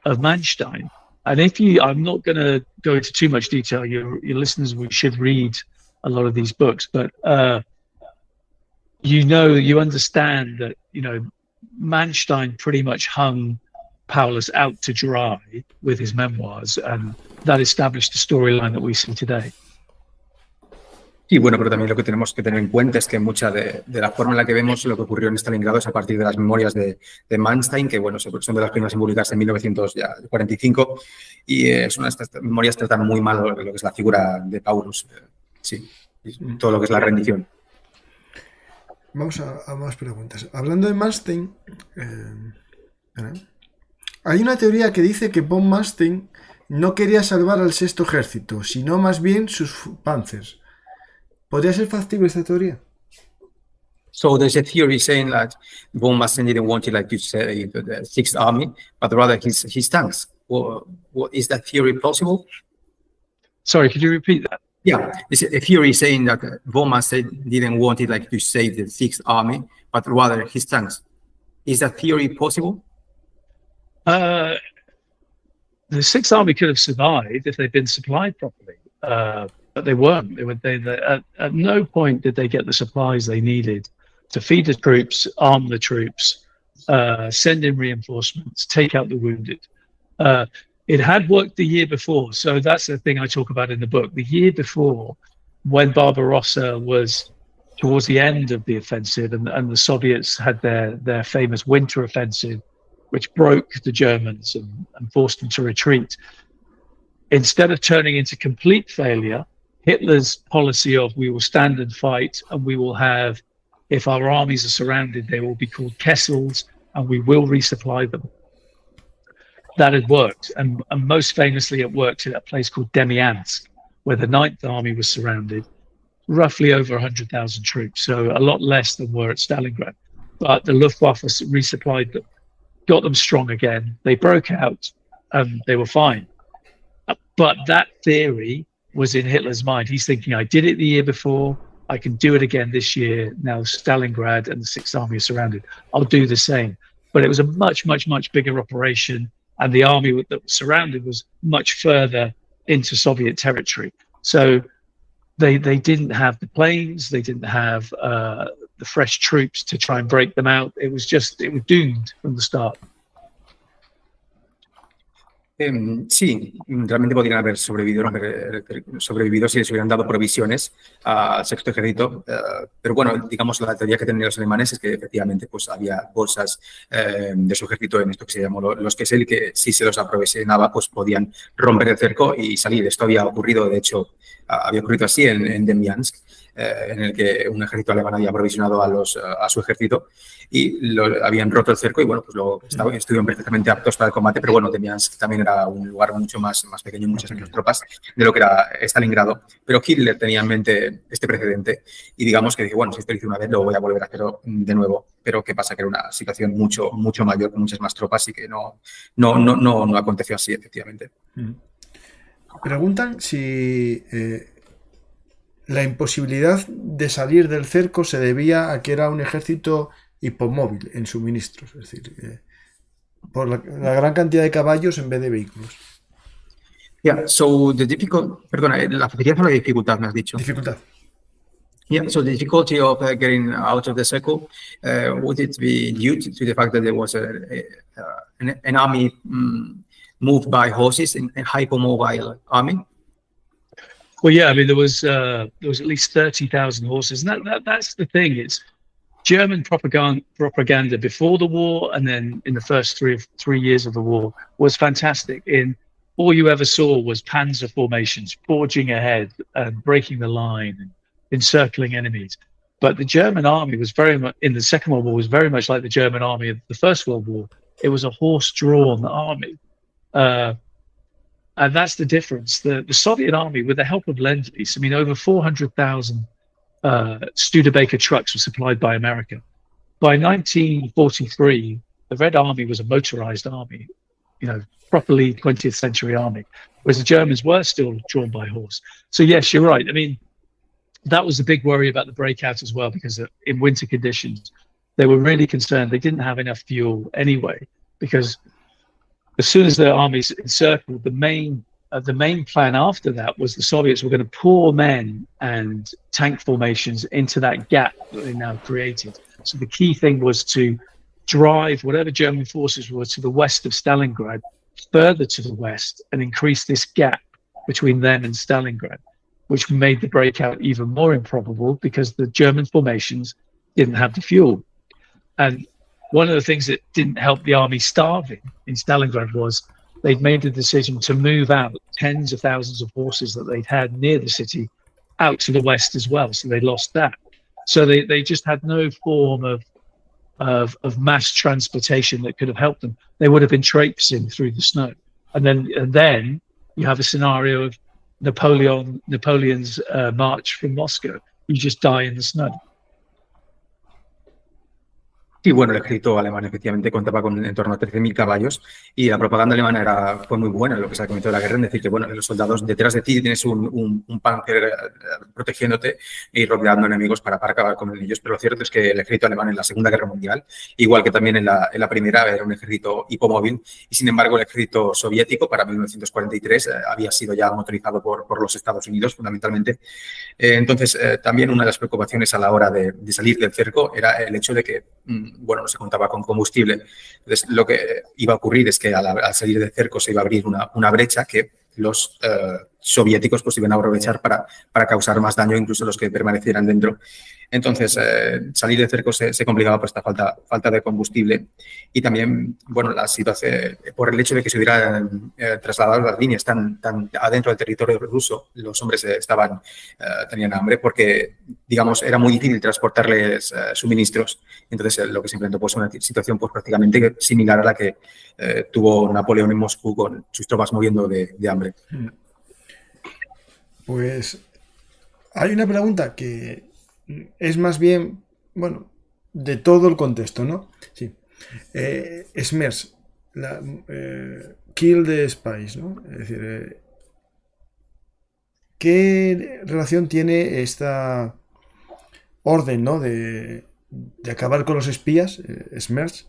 of Manstein. And I'm not going to go into too much detail. Your listeners should read a lot of these books, but you understand that Manstein pretty much hung Paulus out to dry with his memoirs, and that established the storyline that we see today. Y bueno, pero también lo que tenemos que tener en cuenta es que mucha de la forma en la que vemos lo que ocurrió en Stalingrado es a partir de las memorias de Manstein, que bueno, son de las primeras en publicarse en 1945, y estas memorias tratan muy mal lo que es la figura de Paulus, sí, todo lo que es la rendición. Vamos a más preguntas. Hablando de Manstein, hay una teoría que dice que von Manstein no quería salvar al Sexto Ejército, sino más bien sus panzers. ¿Podría ser factible esta teoría? So there's a theory saying that von Manstein didn't want to save the Sixth Army, but rather his tanks. Is that theory plausible? Sorry, could you repeat that? Yeah, it's a theory saying that von Manstein didn't want to save the Sixth Army, but rather his tanks. Is that theory possible? The Sixth Army could have survived if they'd been supplied properly, but they weren't. At no point did they get the supplies they needed to feed the troops, arm the troops, send in reinforcements, take out the wounded. It had worked the year before, so that's the thing I talk about in the book. The year before, when Barbarossa was towards the end of the offensive, and the Soviets had their famous winter offensive, which broke the Germans and forced them to retreat. Instead of turning into complete failure, Hitler's policy of we will stand and fight, and we will have, if our armies are surrounded, they will be called Kessels, and we will resupply them. That had worked, and most famously it worked in a place called Demyansk, where the 9th Army was surrounded, roughly over 100,000 troops, so a lot less than were at Stalingrad. But the Luftwaffe resupplied them, got them strong again, they broke out, and they were fine. But that theory was in Hitler's mind. He's thinking, I did it the year before, I can do it again this year. Now Stalingrad and the 6th Army are surrounded. I'll do the same. But it was a much, much, much bigger operation, and the army that was surrounded was much further into Soviet territory. So they didn't have the planes, they didn't have the fresh troops to try and break them out. It was doomed from the start. Sí, realmente podrían haber sobrevivido si les hubieran dado provisiones al sexto ejército, pero bueno, digamos la teoría que tenían los alemanes es que efectivamente pues había bolsas de su ejército en esto que se llamó los Kessel, que si se los aprovisionaba pues podían romper el cerco y salir. Esto había ocurrido, de hecho, había ocurrido así en Demyansk, en el que un ejército alemán había aprovisionado a su ejército y habían roto el cerco y bueno, pues luego estuvieron perfectamente aptos para el combate, pero bueno, Demyansk también era un lugar mucho más pequeño, muchas menos tropas de lo que era Stalingrado, pero Hitler tenía en mente este precedente y digamos que dije, bueno, si esto lo hice una vez, lo voy a volver a hacer de nuevo, pero qué pasa, que era una situación mucho mayor, con muchas más tropas y que no aconteció así, efectivamente. Preguntan si la imposibilidad de salir del cerco se debía a que era un ejército hipomóvil en suministros, es decir, por la gran cantidad de caballos en vez de vehículos. Yeah, so the la facilidad o la dificultad, me has dicho. Dificultad. Yeah, so the difficulty of getting out of the circle, would it be due to the fact that there was an army moved by horses, a hypermobile army? Well, yeah, I mean, there was at least 30,000 horses, and that's the thing. It's German propaganda before the war, and then in the first three years of the war was fantastic. All you ever saw was panzer formations forging ahead and breaking the line and encircling enemies. But the German army was very much, in the Second World War, was very much like the German army of the First World War. It was a horse-drawn army. And that's the difference. The Soviet army, with the help of Lend-Lease, I mean, over 400,000 Studebaker trucks were supplied by America. By 1943, the Red Army was a motorized army, properly 20th century army, whereas the Germans were still drawn by horse. So yes, you're right. I mean, that was the big worry about the breakout as well, because in winter conditions, they were really concerned. They didn't have enough fuel anyway, because as soon as the armies encircled, the main plan after that was the Soviets were going to pour men and tank formations into that gap that they now created. So the key thing was to drive whatever German forces were to the west of Stalingrad further to the west and increase this gap between them and Stalingrad, which made the breakout even more improbable because the German formations didn't have the fuel. And one of the things that didn't help the army starving in Stalingrad was they'd made the decision to move out tens of thousands of horses that they'd had near the city out to the west as well. So they lost that. So they just had no form of mass transportation that could have helped them. They would have been traipsing through the snow. And then you have a scenario of Napoleon's march from Moscow. You just die in the snow. Sí, bueno, el ejército alemán efectivamente contaba con en torno a 13.000 caballos y la propaganda alemana fue muy buena en lo que se ha comentado de la guerra, en decir que bueno, los soldados detrás de ti tienes un panzer protegiéndote y rodeando enemigos para acabar con ellos, pero lo cierto es que el ejército alemán en la Segunda Guerra Mundial, igual que también en la Primera, era un ejército hipomóvil y sin embargo el ejército soviético para 1943 había sido ya motorizado por los Estados Unidos fundamentalmente. Entonces también una de las preocupaciones a la hora de salir del cerco era el hecho de que bueno, no se contaba con combustible. Entonces, lo que iba a ocurrir es que al salir del cerco se iba a abrir una brecha que los soviéticos pues iban a aprovechar para causar más daño, incluso los que permanecieran dentro. Entonces, salir de cerco se complicaba por esta falta de combustible y también, bueno, la situación, por el hecho de que se hubieran trasladado las líneas tan adentro del territorio ruso, los hombres tenían hambre porque, digamos, era muy difícil transportarles suministros. Entonces, lo que se implementó pues una situación pues prácticamente similar a la que tuvo Napoleón en Moscú con sus tropas muriendo de hambre. Pues hay una pregunta que es más bien, bueno, de todo el contexto, ¿no? Sí. Smers, Kill the Spies, ¿no? Es decir, ¿qué relación tiene esta orden, ¿no? de acabar con los espías, Smers,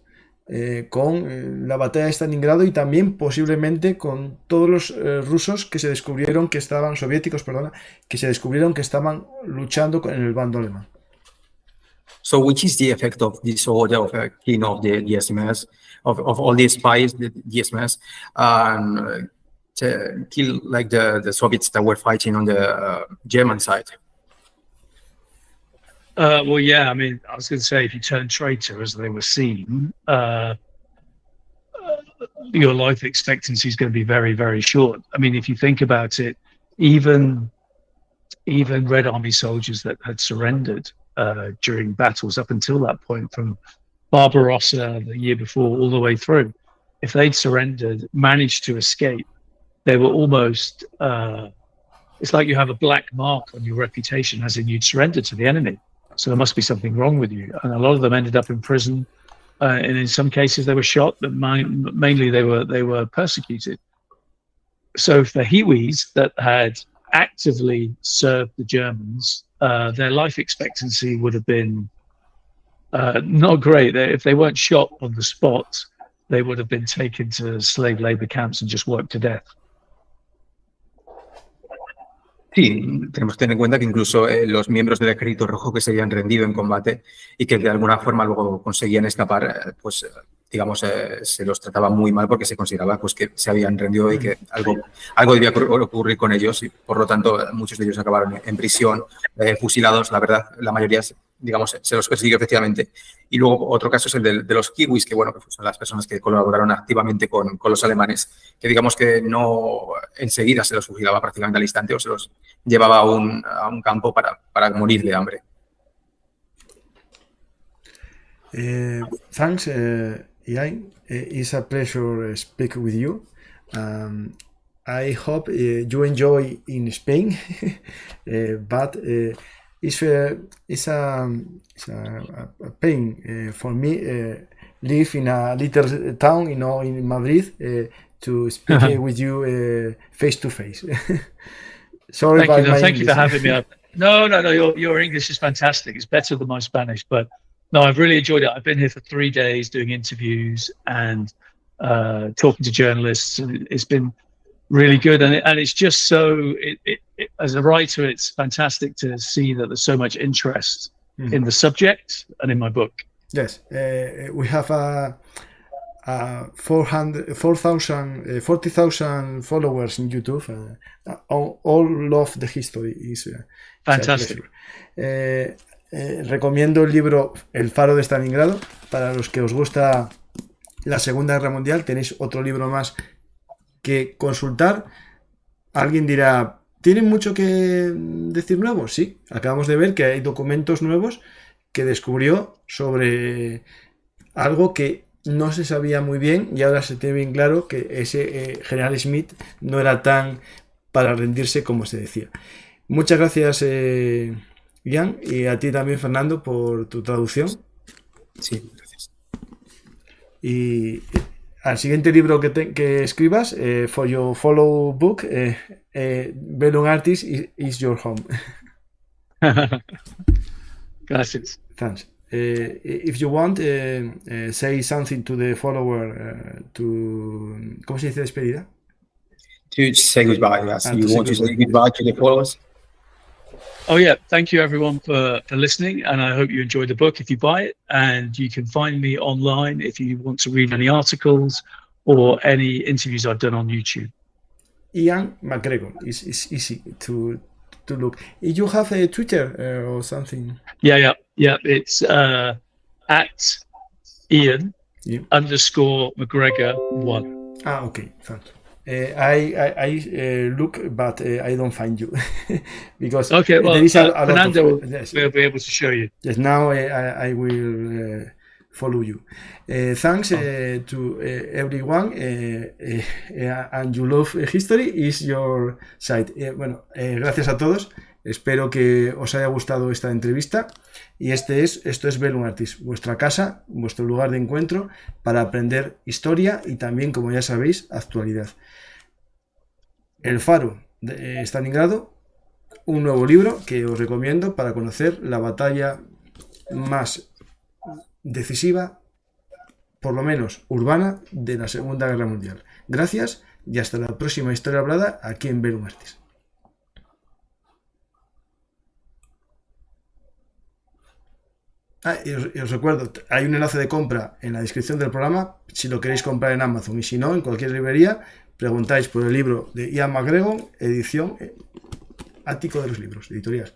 con la batalla de Stalingrado y también posiblemente con todos los rusos que se descubrieron que estaban, soviéticos, perdona, que se descubrieron que estaban luchando en el bando alemán? So, which is the effect of this order of killing of the SMS, of all these spies, the SMS, to kill like the Soviets that were fighting on the German side? Well, yeah, I mean, I was going to say, if you turn traitor, as they were seen, your life expectancy is going to be very, very short. I mean, if you think about it, even Red Army soldiers that had surrendered during battles up until that point, from Barbarossa the year before all the way through, if they'd surrendered, managed to escape, they were almost, it's like you have a black mark on your reputation as in you'd surrendered to the enemy. So there must be something wrong with you. And a lot of them ended up in prison. And in some cases they were shot, but mainly they were persecuted. So for Hiwis that had actively served the Germans, their life expectancy would have been not great. If they weren't shot on the spot, they would have been taken to slave labor camps and just worked to death. Sí, tenemos que tener en cuenta que incluso los miembros del Ejército Rojo que se habían rendido en combate y que de alguna forma luego conseguían escapar, pues digamos, se los trataba muy mal porque se consideraba pues que se habían rendido y que algo debía ocurrir con ellos y por lo tanto muchos de ellos acabaron en prisión, fusilados. La verdad, la mayoría, digamos, se los persiguió efectivamente. Y luego otro caso es el de los kiwis, que bueno, que son las personas que colaboraron activamente con los alemanes, que digamos que no enseguida se los fusilaba prácticamente al instante o se los llevaba a un campo para morir de hambre. Thanks, Iain. It's a pleasure speak with you. I hope you enjoy in Spain, but it's a pain for me live in a little town, in Madrid, to speak with you face to face. Sorry about my thank you for English. having me. No, your English is fantastic. It's better than my Spanish, but no, I've really enjoyed it. I've been here for 3 days doing interviews and talking to journalists. And it's been really good, and it's just so. As a writer, it's fantastic to see that there's so much interest in the subject and in my book. Yes, we have 40,000 followers in YouTube. All love the history. Is Fantastic. Recomiendo el libro El Faro de Stalingrado. Para los que os gusta la Segunda Guerra Mundial, tenéis otro libro más que consultar. Alguien dirá, ¿tienen mucho que decir nuevo? Sí, acabamos de ver que hay documentos nuevos que descubrió sobre algo que no se sabía muy bien y ahora se tiene bien claro que ese general Smith no era tan para rendirse como se decía. Muchas gracias, Iain, y a ti también, Fernando, por tu traducción. Sí, gracias. Y al siguiente libro que escribas, for your follow book, BELLUMARTIS is your home. Gracias. Thanks. If you want, say something to the follower, ¿cómo se dice despedida? To say goodbye, yes. You want to say goodbye to the followers? Oh yeah, thank you everyone for listening, and I hope you enjoyed the book if you buy it. And you can find me online if you want to read any articles or any interviews I've done on YouTube. Iain MacGregor. It's easy to to look. You have a Twitter or something? Yeah. It's at Iain _ MacGregor 1. Okay, thanks. I look, but I don't find you because okay. Well, there is a lot Fernando of, yes, will be able to show you. Yes, now I will follow you. Thanks to everyone, and you love history is your site. Bueno, gracias a todos. Espero que os haya gustado esta entrevista. Y esto es BELLUMARTIS, vuestra casa, vuestro lugar de encuentro para aprender historia y también, como ya sabéis, actualidad. El Faro de Stalingrado, un nuevo libro que os recomiendo para conocer la batalla más decisiva, por lo menos urbana, de la Segunda Guerra Mundial. Gracias y hasta la próxima historia hablada aquí en BELLUMARTIS. Y os recuerdo, hay un enlace de compra en la descripción del programa si lo queréis comprar en Amazon, y si no, en cualquier librería preguntáis por el libro de Iain MacGregor, edición Ático de los Libros, editorial.